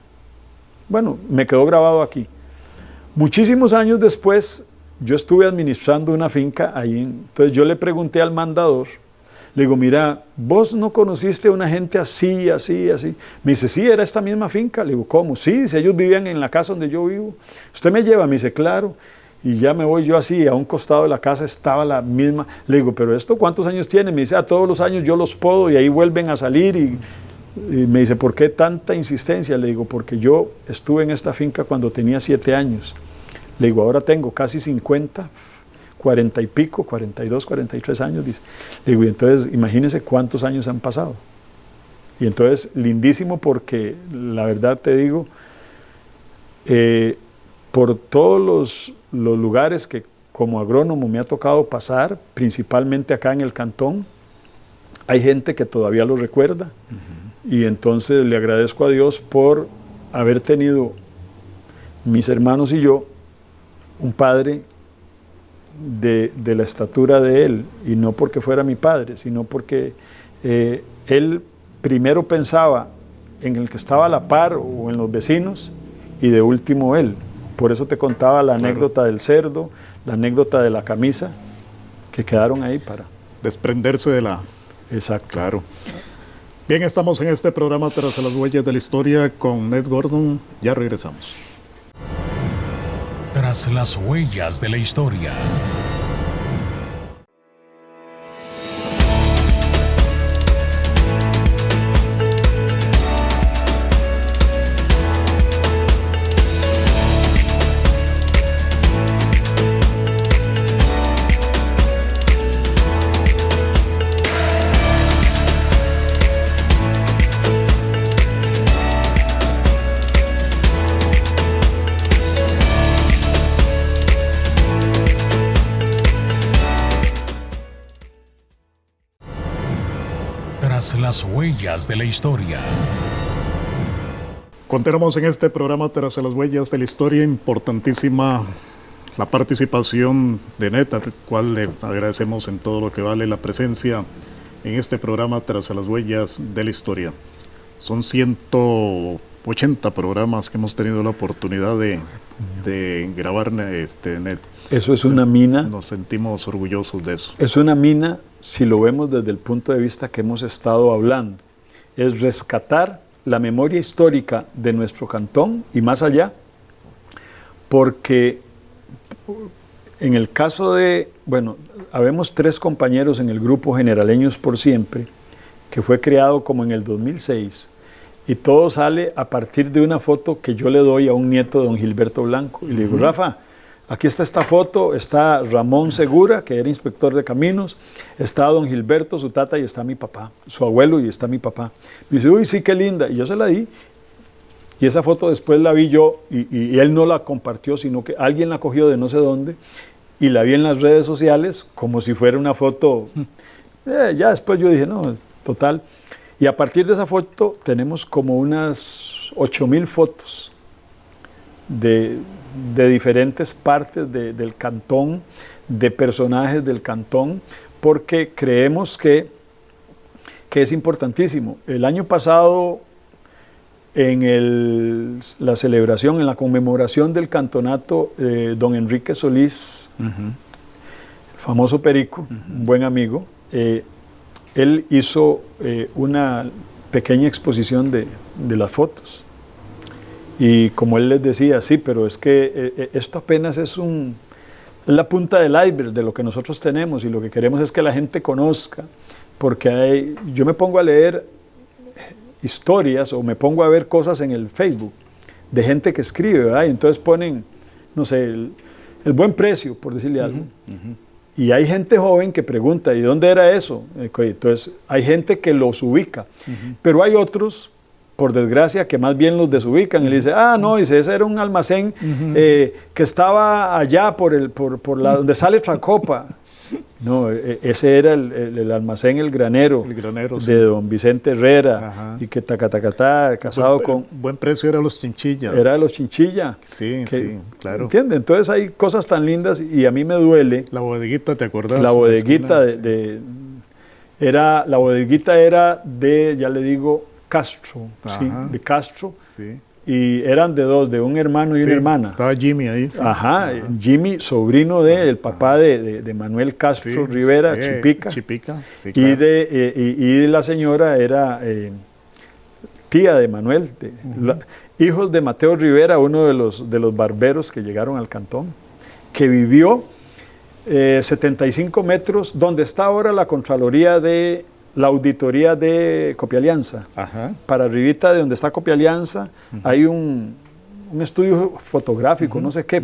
Speaker 3: Bueno, me quedó grabado aquí. Muchísimos años después, yo estuve administrando una finca ahí. Entonces yo le pregunté al mandador, le digo, mira, ¿vos no conociste a una gente así, así, así? Me dice, sí, era esta misma finca. Le digo, ¿cómo? Sí, si ellos vivían en la casa donde yo vivo. ¿Usted me lleva? Me dice, claro. Y ya me voy yo así, a un costado de la casa estaba la misma. Le digo, ¿pero esto cuántos años tiene? Me dice, todos los años yo los podo y ahí vuelven a salir. Y me dice, ¿por qué tanta insistencia? Le digo, porque yo estuve en esta finca cuando tenía 7 años. Le digo, ahora tengo casi 50, 40 y pico, 42, 43 años. Dice. Le digo, y entonces imagínense cuántos años han pasado. Y entonces, lindísimo porque la verdad te digo, por todos los lugares que como agrónomo me ha tocado pasar, principalmente acá en el cantón, hay gente que todavía lo recuerda, y entonces le agradezco a Dios por haber tenido, mis hermanos y yo, un padre de la estatura de él, y no porque fuera mi padre, sino porque él primero pensaba en el que estaba a la par o en los vecinos, y de último él. Por eso te contaba la anécdota del cerdo, la anécdota de la camisa, que quedaron ahí para
Speaker 2: desprenderse de la...
Speaker 3: Exacto.
Speaker 2: Claro. Bien, estamos en este programa Tras las Huellas de la Historia con Ned Gordon. Ya regresamos.
Speaker 1: Tras las huellas de la historia. Tras las huellas de la historia.
Speaker 2: Continuamos en este programa Tras las Huellas de la Historia. Importantísima la participación de Ned, al cual le agradecemos en todo lo que vale la presencia en este programa Tras las Huellas de la Historia. Son 180 programas que hemos tenido la oportunidad de grabar, Ned.
Speaker 3: Eso es una mina.
Speaker 2: Nos sentimos orgullosos de eso.
Speaker 3: Es una mina, si lo vemos desde el punto de vista que hemos estado hablando. Es rescatar la memoria histórica de nuestro cantón y más allá, porque en el caso de, habemos 3 compañeros en el grupo Generaleños por Siempre, que fue creado como en el 2006, y todo sale a partir de una foto que yo le doy a un nieto de don Gilberto Blanco, y le digo, Rafa, aquí está esta foto, está Ramón Segura, que era inspector de caminos, está don Gilberto, su tata, y está mi papá, su abuelo, y está mi papá. Me dice, uy, sí, qué linda, y yo se la di, y esa foto después la vi yo, y él no la compartió, sino que alguien la cogió de no sé dónde, y la vi en las redes sociales, como si fuera una foto, ya después yo dije, no, total, y a partir de esa foto tenemos como unas 8,000 fotos de diferentes partes del cantón, de personajes del cantón, porque creemos que es importantísimo. El año pasado, en la celebración, en la conmemoración del cantonato, don Enrique Solís, el famoso Perico, un buen amigo, él hizo una pequeña exposición de las fotos. Y como él les decía, sí, pero es que esto apenas es la punta del iceberg de lo que nosotros tenemos, y lo que queremos es que la gente conozca, porque yo me pongo a leer historias o me pongo a ver cosas en el Facebook de gente que escribe, ¿verdad? Y entonces ponen, no sé, el buen precio, por decirle algo. Y hay gente joven que pregunta, ¿y dónde era eso? Entonces hay gente que los ubica, pero hay otros, por desgracia, que más bien los desubican y le dicen, no, dice, ese era un almacén que estaba allá por donde sale Tracopa. No, ese era el almacén, el granero de
Speaker 2: sí,
Speaker 3: don Vicente Herrera, y que casado con...
Speaker 2: Buen precio era los Chinchilla.
Speaker 3: Era de los Chinchilla.
Speaker 2: Sí, sí, claro.
Speaker 3: ¿Entiendes? Entonces hay cosas tan lindas y a mí me duele.
Speaker 2: La bodeguita, ¿te acordás?
Speaker 3: La bodeguita la bodeguita era de, ya le digo, Castro, sí, de Castro,
Speaker 2: sí.
Speaker 3: Y eran de dos, de un hermano y una hermana.
Speaker 2: Estaba Jimmy ahí. Sí.
Speaker 3: Jimmy, sobrino del papá de Manuel Castro Rivera, Chipica.
Speaker 2: Sí, claro.
Speaker 3: Y la señora era tía de Manuel, hijos de Mateo Rivera, uno de los barberos que llegaron al cantón, que vivió 75 metros, donde está ahora la Contraloría de la auditoría de Copialianza. Para arribita de donde está Copialianza hay un estudio fotográfico, no sé qué,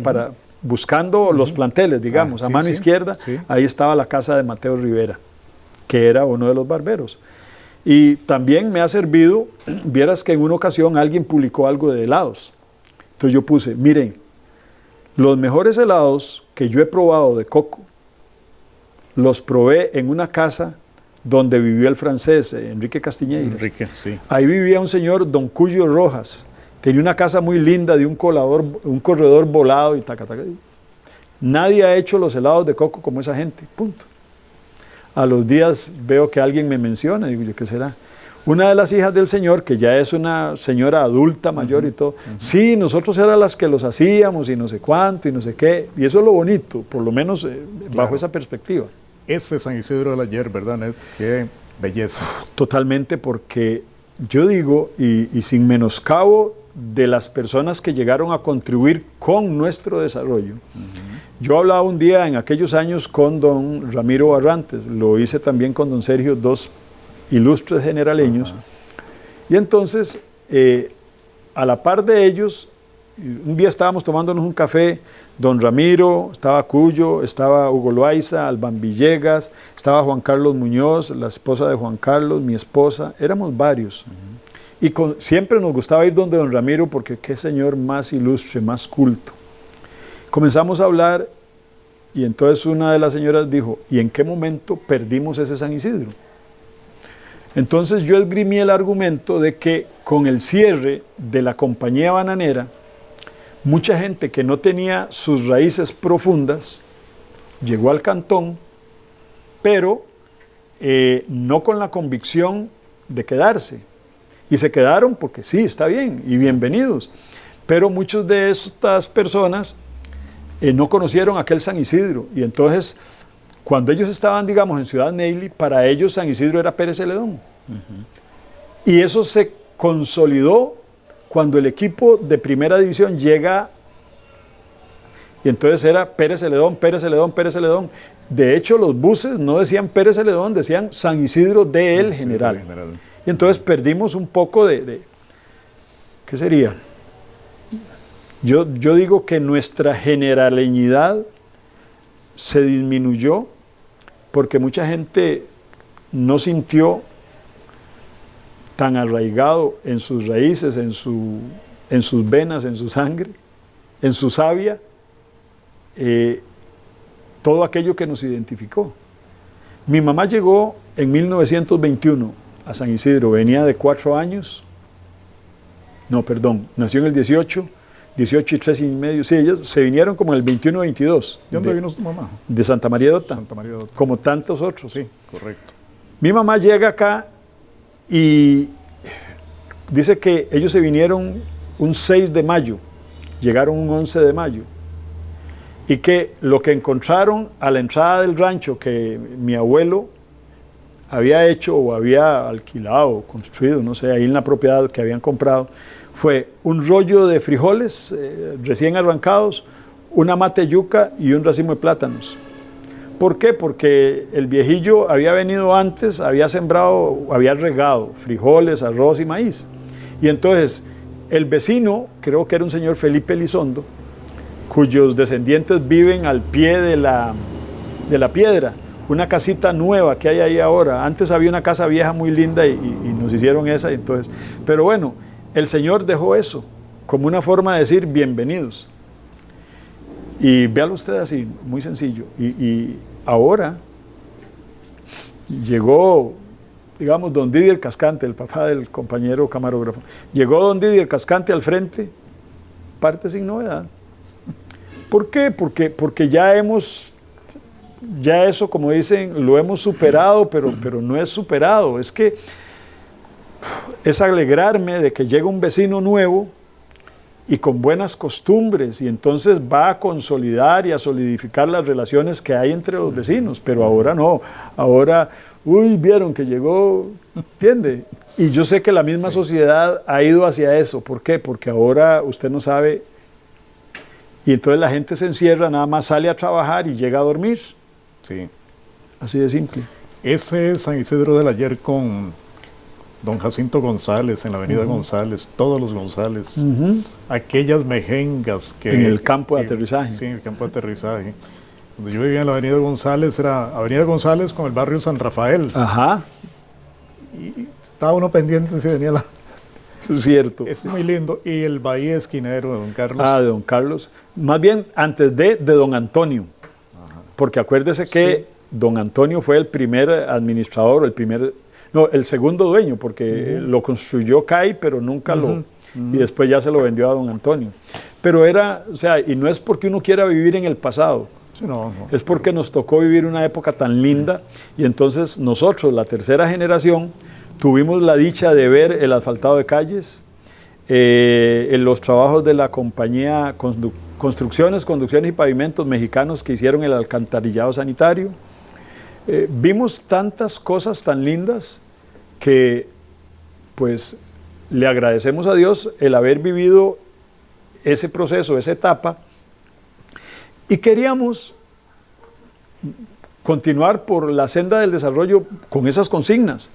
Speaker 3: buscando los planteles, digamos, a mano izquierda, ahí estaba la casa de Mateo Rivera, que era uno de los barberos. Y también me ha servido, vieras que en una ocasión alguien publicó algo de helados. Entonces yo puse, miren, los mejores helados que yo he probado de coco, los probé en una casa donde vivió el francés Enrique Castiñeiras.
Speaker 2: Enrique, sí.
Speaker 3: Ahí vivía un señor, don Cuyo Rojas. Tenía una casa muy linda de un corredor volado y taca. Nadie ha hecho los helados de coco como esa gente, punto. A los días veo que alguien me menciona, digo yo, ¿qué será? Una de las hijas del señor, que ya es una señora adulta, mayor y todo, sí, nosotros eran las que los hacíamos y no sé cuánto y no sé qué, y eso es lo bonito, por lo menos bajo esa perspectiva.
Speaker 2: Ese San Isidro del ayer, ¿verdad, Ned? Qué belleza.
Speaker 3: Totalmente, porque yo digo, y sin menoscabo de las personas que llegaron a contribuir con nuestro desarrollo. Yo hablaba un día en aquellos años con don Ramiro Barrantes, lo hice también con don Sergio, dos ilustres generaleños, y entonces a la par de ellos, un día estábamos tomándonos un café, don Ramiro, estaba Cuyo, estaba Hugo Loaiza, Albán Villegas, estaba Juan Carlos Muñoz, la esposa de Juan Carlos, mi esposa, éramos varios. Y siempre nos gustaba ir donde don Ramiro porque qué señor más ilustre, más culto. Comenzamos a hablar y entonces una de las señoras dijo, ¿y en qué momento perdimos ese San Isidro? Entonces yo esgrimí el argumento de que con el cierre de la compañía bananera, mucha gente que no tenía sus raíces profundas llegó al cantón, pero no con la convicción de quedarse. Y se quedaron porque sí, está bien, y bienvenidos. Pero muchos de estas personas no conocieron aquel San Isidro. Y entonces, cuando ellos estaban, digamos, en Ciudad Neyli, para ellos San Isidro era Pérez Celedón. Y eso se consolidó cuando el equipo de primera división llega, y entonces era Pérez Celedón, Pérez Celedón, Pérez Celedón. De hecho, los buses no decían Pérez Celedón, decían San Isidro de El General. Y entonces perdimos un poco ¿qué sería? Yo digo que nuestra generaleñidad se disminuyó porque mucha gente no sintió tan arraigado en sus raíces, en sus venas, en su sangre, en su savia, todo aquello que nos identificó. Mi mamá llegó en 1921 a San Isidro, venía de 4 años, nació en el 18 y 3 y medio, sí, ellos se vinieron como en el 21-22.
Speaker 2: ¿De dónde vino su mamá?
Speaker 3: De Santa María de Ota,
Speaker 2: Santa María de Ota.
Speaker 3: Como tantos otros.
Speaker 2: Sí, correcto.
Speaker 3: Mi mamá llega acá y dice que ellos se vinieron un 6 de mayo, llegaron un 11 de mayo, y que lo que encontraron a la entrada del rancho que mi abuelo había hecho o había alquilado, construido, no sé, ahí en la propiedad que habían comprado, fue un rollo de frijoles recién arrancados, una mate de yuca y un racimo de plátanos. ¿Por qué? Porque el viejillo había venido antes, había sembrado, había regado frijoles, arroz y maíz. Y entonces el vecino, creo que era un señor Felipe Elizondo, cuyos descendientes viven al pie de la piedra, una casita nueva que hay ahí ahora. Antes había una casa vieja muy linda y nos hicieron esa. Entonces, pero bueno, el Señor dejó eso como una forma de decir bienvenidos. Y véalo usted así, muy sencillo. Y ahora llegó, digamos, don Didier Cascante, el papá del compañero camarógrafo. Llegó don Didier Cascante al frente, parte sin novedad. ¿Por qué? Porque ya eso, como dicen, lo hemos superado, pero no es superado. Es que es alegrarme de que llega un vecino nuevo y con buenas costumbres, y entonces va a consolidar y a solidificar las relaciones que hay entre los vecinos, pero ahora no, ahora, vieron que llegó, ¿entiende? Y yo sé que la misma sociedad ha ido hacia eso. ¿Por qué? Porque ahora usted no sabe, y entonces la gente se encierra, nada más sale a trabajar y llega a dormir.
Speaker 2: Sí.
Speaker 3: Así de simple.
Speaker 2: Ese San Isidro del ayer con don Jacinto González, en la avenida González, todos los González, aquellas mejengas que...
Speaker 3: En el campo de aterrizaje.
Speaker 2: Sí, en el campo de aterrizaje. Cuando yo vivía en la avenida González, era avenida González con el barrio San Rafael.
Speaker 3: Ajá.
Speaker 2: Y estaba uno pendiente si venía la...
Speaker 3: Eso es cierto.
Speaker 2: Es muy lindo. Y el bahía esquinero de don Carlos.
Speaker 3: De don Carlos. Más bien antes de don Antonio. Ajá. Porque acuérdese que don Antonio fue el primer administrador, el segundo dueño, porque lo construyó CAI, pero nunca y después ya se lo vendió a don Antonio. Pero y no es porque uno quiera vivir en el pasado,
Speaker 2: sí, no.
Speaker 3: Es porque nos tocó vivir una época tan linda, y entonces nosotros, la tercera generación, tuvimos la dicha de ver el asfaltado de calles, en los trabajos de la compañía Construcciones y Pavimentos Mexicanos que hicieron el alcantarillado sanitario. Vimos tantas cosas tan lindas que pues le agradecemos a Dios el haber vivido ese proceso, esa etapa, y queríamos continuar por la senda del desarrollo con esas consignas.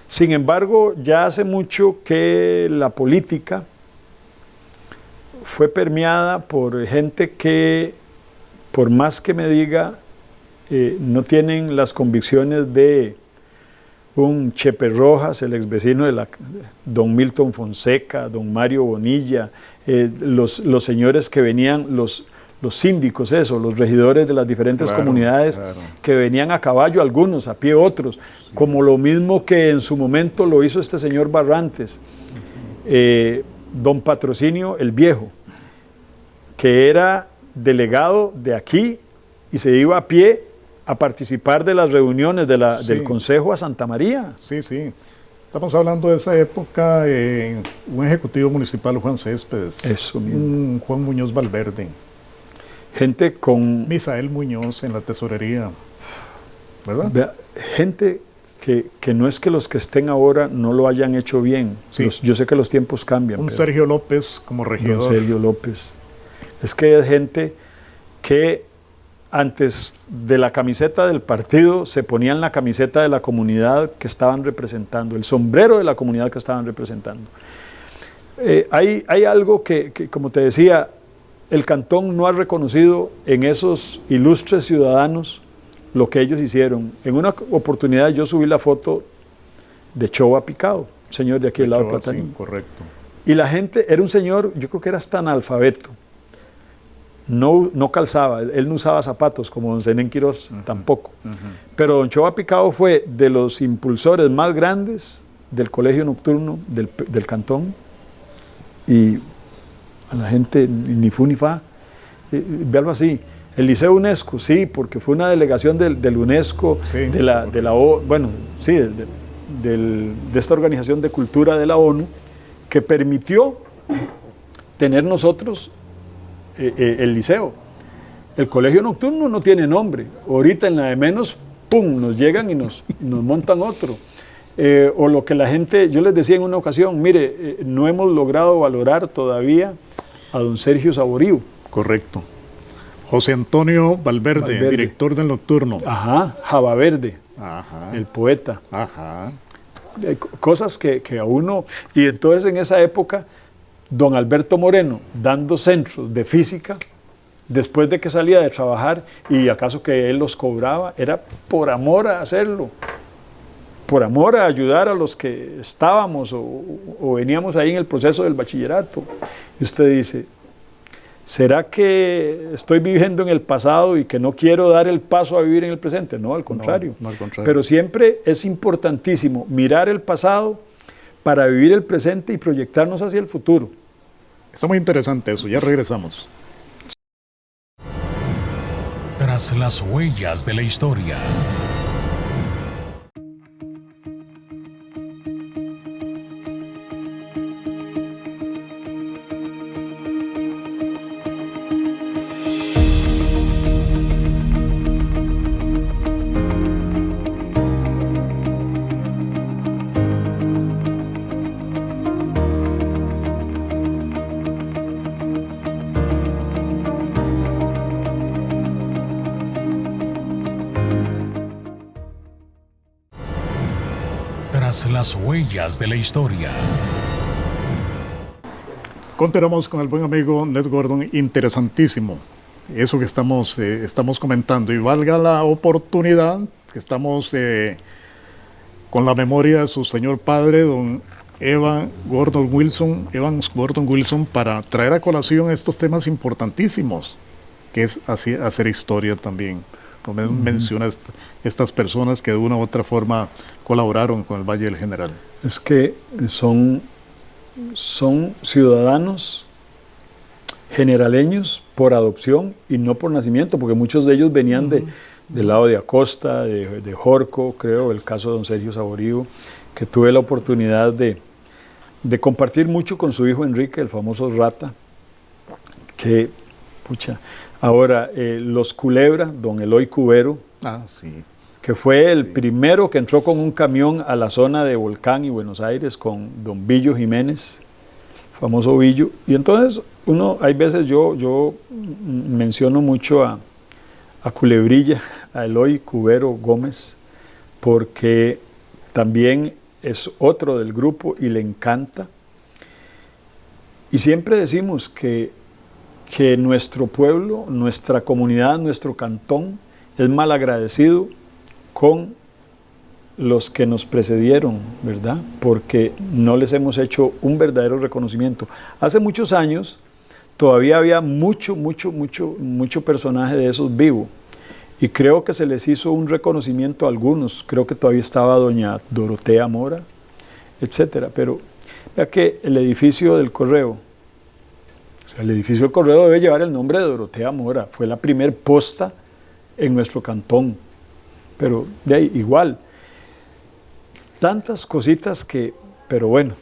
Speaker 3: Sin embargo, ya hace mucho que la política fue permeada por gente que, por más que me diga, no tienen las convicciones de un Chepe Rojas, el ex vecino de don Milton Fonseca, don Mario Bonilla, los señores que venían, los síndicos, los regidores de las diferentes comunidades, que venían a caballo, algunos, a pie otros, como lo mismo que en su momento lo hizo este señor Barrantes, don Patrocinio el Viejo, que era delegado de aquí y se iba a pie a participar de las reuniones del Consejo a Santa María.
Speaker 2: Sí, sí. Estamos hablando de esa época, un ejecutivo municipal, Juan Céspedes,
Speaker 3: Eso mismo.
Speaker 2: Juan Muñoz Valverde,
Speaker 3: gente con...
Speaker 2: Misael Muñoz en la tesorería, ¿verdad?
Speaker 3: Vea, gente que no es que los que estén ahora no lo hayan hecho bien.
Speaker 2: Sí.
Speaker 3: Yo sé que los tiempos cambian.
Speaker 2: Un Sergio López como regidor.
Speaker 3: Don Sergio López. Es que es gente que antes de la camiseta del partido se ponían la camiseta de la comunidad que estaban representando, el sombrero de la comunidad que estaban representando. Hay algo que, como te decía, el cantón no ha reconocido en esos ilustres ciudadanos lo que ellos hicieron. En una oportunidad yo subí la foto de Choa Picado, señor de aquí del lado de Platanillo.
Speaker 2: Sí, correcto.
Speaker 3: Y la gente, era un señor, yo creo que era hasta analfabeto. No calzaba, él no usaba zapatos como don Zenén Quirós, tampoco. Pero don Choa Picado fue de los impulsores más grandes del colegio nocturno del cantón, y a la gente ni fu ni fa, véalo así. El Liceo UNESCO, sí, porque fue una delegación del UNESCO,
Speaker 2: sí,
Speaker 3: de esta Organización de Cultura de la ONU, que permitió tener nosotros el liceo. El colegio nocturno no tiene nombre. Ahorita en la de menos, ¡pum!, nos llegan y nos montan otro. O lo que la gente, yo les decía en una ocasión, mire, no hemos logrado valorar todavía a don Sergio Saborío.
Speaker 2: Correcto. José Antonio Valverde, director del Nocturno.
Speaker 3: Ajá, Java Verde, el poeta.
Speaker 2: Ajá.
Speaker 3: Cosas que a uno... Y entonces en esa época, don Alberto Moreno, dando centros de física, después de que salía de trabajar, y acaso que él los cobraba, era por amor a hacerlo, por amor a ayudar a los que estábamos o veníamos ahí en el proceso del bachillerato. Y usted dice, ¿será que estoy viviendo en el pasado y que no quiero dar el paso a vivir en el presente? No, al contrario.
Speaker 2: No, al contrario.
Speaker 3: Pero siempre es importantísimo mirar el pasado para vivir el presente y proyectarnos hacia el futuro.
Speaker 2: Está muy interesante eso, ya regresamos.
Speaker 1: Tras las huellas de la historia. Tras las huellas de la historia.
Speaker 2: Continuamos con el buen amigo Ned Gordon, interesantísimo eso que estamos comentando, y valga la oportunidad que estamos con la memoria de su señor padre, don Evans Gordon Wilson, para traer a colación estos temas importantísimos, que es hacer historia también. como menciona estas personas que de una u otra forma colaboraron con el Valle del General?
Speaker 3: Es que son ciudadanos generaleños por adopción y no por nacimiento, porque muchos de ellos venían del lado de Acosta, de Jorco, creo, el caso de don Sergio Saborío, que tuve la oportunidad de compartir mucho con su hijo Enrique, el famoso Rata, que, pucha, ahora, los Culebra, don Eloy Cubero,
Speaker 2: Sí.
Speaker 3: que fue el primero que entró con un camión a la zona de Volcán y Buenos Aires con don Billo Jiménez, famoso Billo. Y entonces, hay veces yo menciono mucho a Culebrilla, a Eloy Cubero Gómez, porque también es otro del grupo y le encanta. Y siempre decimos que nuestro pueblo, nuestra comunidad, nuestro cantón es mal agradecido con los que nos precedieron, ¿verdad? Porque no les hemos hecho un verdadero reconocimiento. Hace muchos años todavía había mucho personaje de esos vivo. Y creo que se les hizo un reconocimiento a algunos. Creo que todavía estaba doña Dorotea Mora, etcétera. Pero vea que el edificio del Correo, el edificio del Correo debe llevar el nombre de Dorotea Mora. Fue la primer posta en nuestro cantón. Pero de ahí, igual. Tantas cositas pero bueno,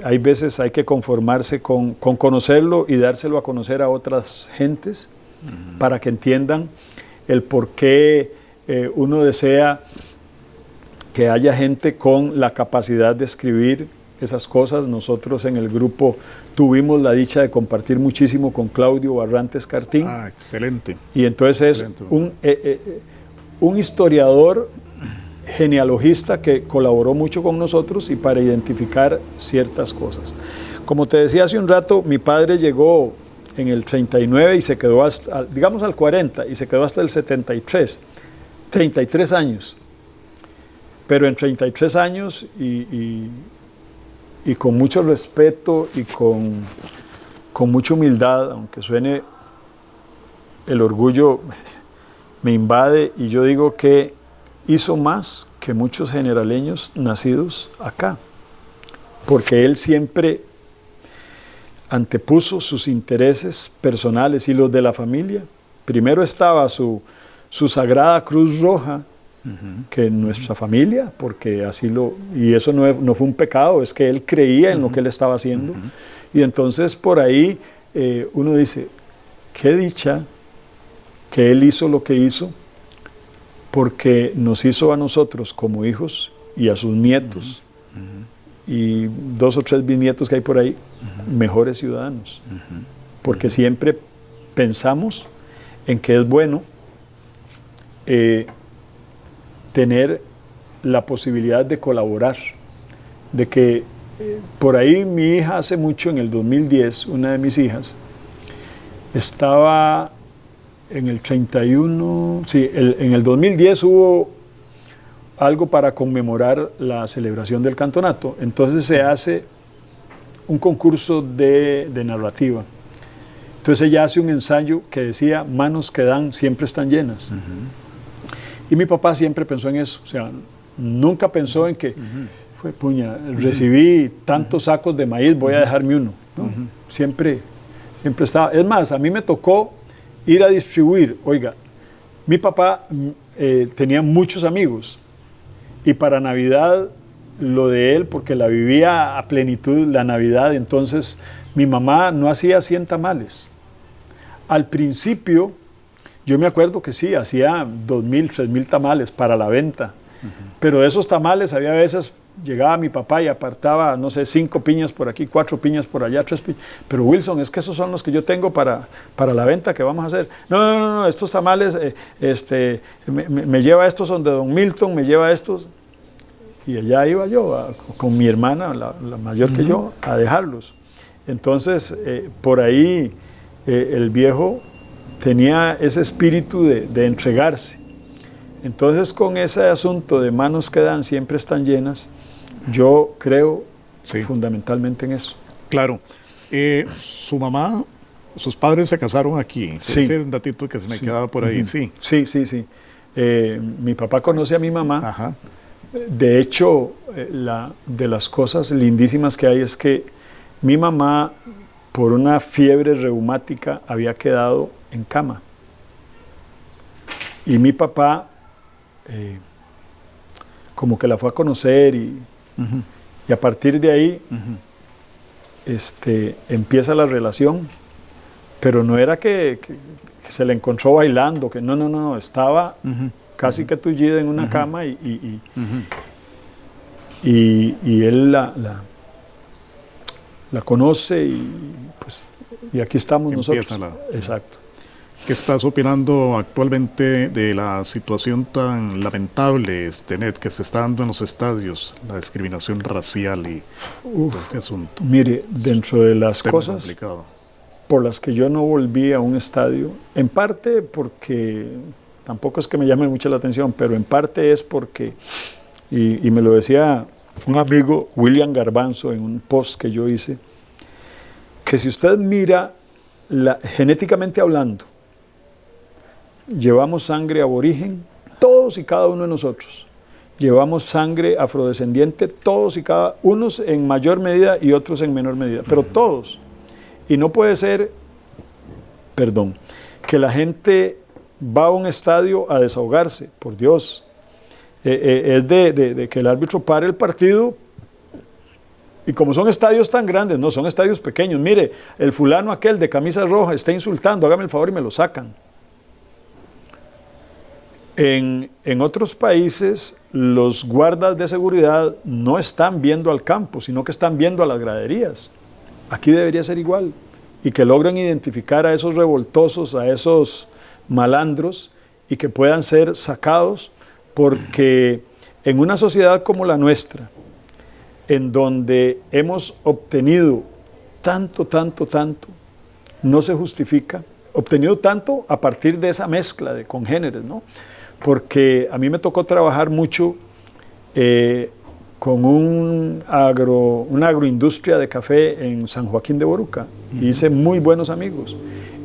Speaker 3: hay veces hay que conformarse con conocerlo y dárselo a conocer a otras gentes para que entiendan el por qué uno desea que haya gente con la capacidad de escribir esas cosas. Nosotros en el grupo tuvimos la dicha de compartir muchísimo con Claudio Barrantes Cartín.
Speaker 2: Excelente.
Speaker 3: Y entonces
Speaker 2: Excelente.
Speaker 3: es un historiador genealogista que colaboró mucho con nosotros y para identificar ciertas cosas. Como te decía hace un rato, mi padre llegó en el 39 y se quedó hasta, digamos al 40, y se quedó hasta el 73, 33 años. Pero en 33 años y con mucho respeto y con mucha humildad, aunque suene, el orgullo me invade, y yo digo que hizo más que muchos generaleños nacidos acá, porque él siempre antepuso sus intereses personales y los de la familia. Primero estaba su sagrada Cruz Roja, que nuestra familia, porque así y eso no fue un pecado, es que él creía en lo que él estaba haciendo. Y entonces por ahí uno dice, qué dicha que él hizo lo que hizo, porque nos hizo a nosotros como hijos y a sus nietos y 2 o 3 bisnietos que hay por ahí, mejores ciudadanos. Porque siempre pensamos en que es bueno tener la posibilidad de colaborar, de que por ahí mi hija hace mucho, en el 2010, una de mis hijas, estaba en el 31, sí, en el 2010 hubo algo para conmemorar la celebración del cantonato. Entonces se hace un concurso de narrativa. Entonces ella hace un ensayo que decía, manos que dan siempre están llenas. Y mi papá siempre pensó en eso, o sea, nunca pensó en que, fue puña, recibí tantos sacos de maíz, voy a dejarme uno, ¿no? Siempre estaba. Es más, a mí me tocó ir a distribuir. Oiga, mi papá tenía muchos amigos, y para Navidad lo de él, porque la vivía a plenitud la Navidad, entonces mi mamá no hacía 100 tamales. Al principio, yo me acuerdo que sí, hacía 2.000, 3.000 tamales para la venta, pero de esos tamales había veces, llegaba mi papá y apartaba, no sé, 5 piñas por aquí, 4 piñas por allá, 3 piñas. Pero Wilson, es que esos son los que yo tengo para la venta que vamos a hacer. No, estos tamales, me lleva estos, son de don Milton, me lleva estos. Y allá iba yo, con mi hermana, la mayor que yo, a dejarlos. Entonces, por ahí, el viejo tenía ese espíritu de entregarse. Entonces, con ese asunto de manos que dan siempre están llenas, yo creo fundamentalmente en eso.
Speaker 2: Claro. Su mamá Sus padres se casaron aquí.
Speaker 3: Sí.
Speaker 2: Ese es un datito que se me quedaba por ahí, sí.
Speaker 3: Sí, sí, sí. Mi papá conoce a mi mamá.
Speaker 2: Ajá.
Speaker 3: De hecho, de las cosas lindísimas que hay es que mi mamá, por una fiebre reumática, había quedado en cama. Y mi papá, como que la fue a conocer y a partir de ahí empieza la relación. Pero no era que se le encontró bailando, que no, estaba casi que tullida en una cama y él la conoce y aquí estamos
Speaker 2: Empieza
Speaker 3: nosotros. Exacto.
Speaker 2: ¿Qué estás opinando actualmente de la situación tan lamentable, Ned, que se está dando en los estadios, la discriminación racial y todo este asunto?
Speaker 3: Mire, dentro de las
Speaker 2: Tema
Speaker 3: cosas
Speaker 2: complicado
Speaker 3: por las que yo no volví a un estadio, en parte porque, tampoco es que me llame mucho la atención, pero en parte es porque, y me lo decía un amigo, William Garbanzo, en un post que yo hice, que si usted mira, genéticamente hablando, llevamos sangre aborigen, todos y cada uno de nosotros. Llevamos sangre afrodescendiente, todos y cada uno, en mayor medida y otros en menor medida, pero todos. Y no puede ser, que la gente va a un estadio a desahogarse, por Dios. Es de que el árbitro pare el partido, y como son estadios tan grandes, no son estadios pequeños, mire, el fulano aquel de camisa roja está insultando, hágame el favor y me lo sacan. En otros países, los guardas de seguridad no están viendo al campo, sino que están viendo a las graderías. Aquí debería ser igual, y que logren identificar a esos revoltosos, a esos malandros, y que puedan ser sacados, porque en una sociedad como la nuestra, en donde hemos obtenido tanto, no se justifica, obtenido tanto a partir de esa mezcla de congéneres, ¿no? Porque a mí me tocó trabajar mucho con una agroindustria de café en San Joaquín de Boruca. Hice muy buenos amigos.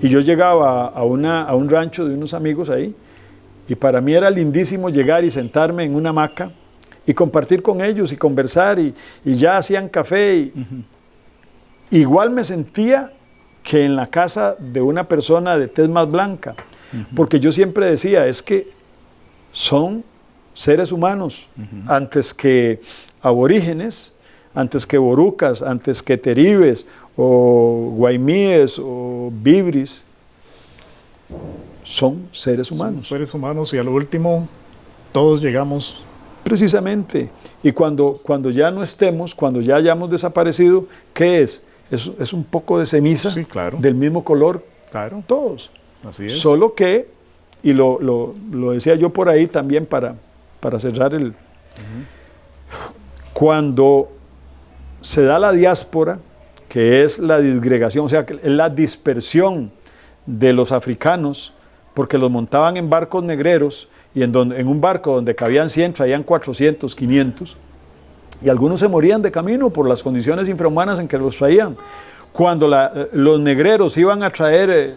Speaker 3: Y yo llegaba a un rancho de unos amigos ahí, y para mí era lindísimo llegar y sentarme en una hamaca y compartir con ellos y conversar, y ya hacían café. Igual me sentía que en la casa de una persona de tez más blanca, porque yo siempre decía, es que son seres humanos, antes que aborígenes, antes que borucas, antes que teribes, o guaimíes, o bibris, son seres humanos.
Speaker 2: Son seres humanos, y a lo último, todos llegamos.
Speaker 3: Precisamente, y cuando ya no estemos, cuando ya hayamos desaparecido, ¿qué es? Es un poco de ceniza,
Speaker 2: sí, claro,
Speaker 3: del mismo color,
Speaker 2: claro,
Speaker 3: todos.
Speaker 2: Así es.
Speaker 3: Solo que, y lo decía yo por ahí también para cerrar cuando se da la diáspora, que es la disgregación, o sea, que es la dispersión de los africanos, porque los montaban en barcos negreros, y en un barco donde cabían 100, traían 400, 500, y algunos se morían de camino por las condiciones infrahumanas en que los traían. Cuando los negreros iban a traer,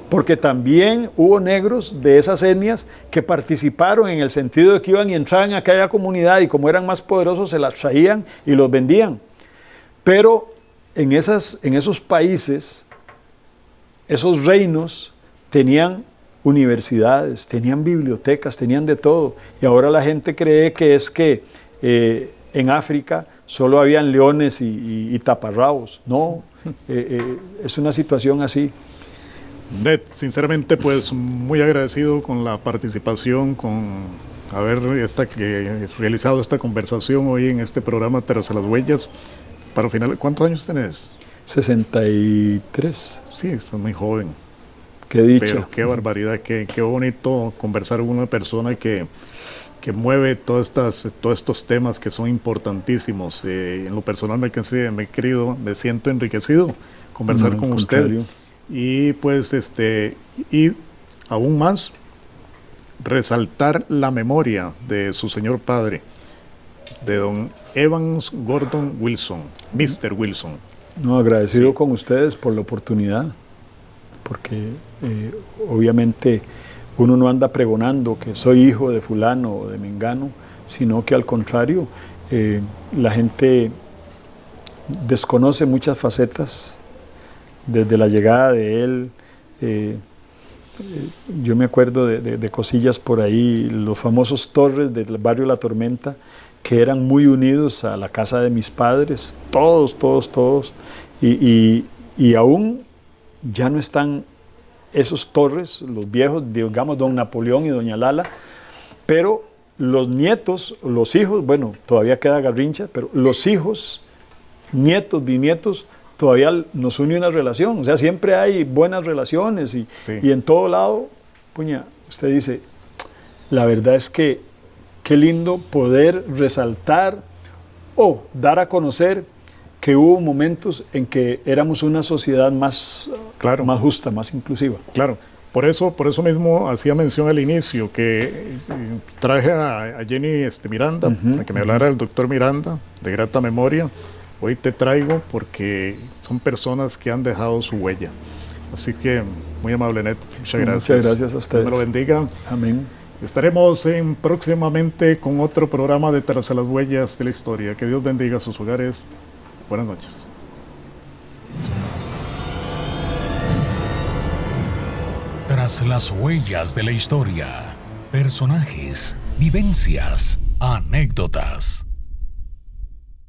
Speaker 3: porque también hubo negros de esas etnias que participaron en el sentido de que iban y entraban a aquella comunidad, y como eran más poderosos se las traían y los vendían. Pero en esos países, esos reinos tenían universidades, tenían bibliotecas, tenían de todo, y ahora la gente cree que es que en África solo habían leones y taparrabos. No, es una situación así.
Speaker 2: Ned, sinceramente, pues muy agradecido con la participación, con haber realizado esta conversación hoy en este programa Tras las Huellas. Para final, ¿cuántos años tenés?
Speaker 3: 63.
Speaker 2: Sí, estás muy joven.
Speaker 3: Qué dicha.
Speaker 2: Pero qué barbaridad, qué bonito conversar con una persona que mueve todos estos temas que son importantísimos. En lo personal me siento enriquecido conversar con usted. Y pues y aún más resaltar la memoria de su señor padre, de don Evans Gordon Wilson, Mr. Wilson.
Speaker 3: No, agradecido con ustedes por la oportunidad. porque obviamente uno no anda pregonando que soy hijo de fulano o de mengano, sino que al contrario, la gente desconoce muchas facetas desde la llegada de él. Yo me acuerdo de cosillas por ahí, los famosos Torres del barrio La Tormenta, que eran muy unidos a la casa de mis padres, todos, y aún ya no están esos Torres, los viejos, digamos don Napoleón y doña Lala, pero los nietos, los hijos, bueno, todavía queda Garrincha, pero los hijos, nietos, bisnietos, todavía nos une una relación. O sea, siempre hay buenas relaciones y en todo lado, puña, usted dice, la verdad es que qué lindo poder resaltar o dar a conocer que hubo momentos en que éramos una sociedad más, más justa, más inclusiva.
Speaker 2: Claro. Por eso mismo hacía mención al inicio que traje a Jenny Miranda, para que me hablara del doctor Miranda, de grata memoria. Hoy te traigo porque son personas que han dejado su huella. Así que, muy amable, Net. Muchas gracias.
Speaker 3: Muchas gracias a ustedes.
Speaker 2: Dios me lo bendiga.
Speaker 3: Amén.
Speaker 2: Estaremos próximamente con otro programa de Tras las Huellas de la Historia. Que Dios bendiga sus hogares. Buenas noches.
Speaker 1: Tras las huellas de la historia. Personajes, vivencias, anécdotas.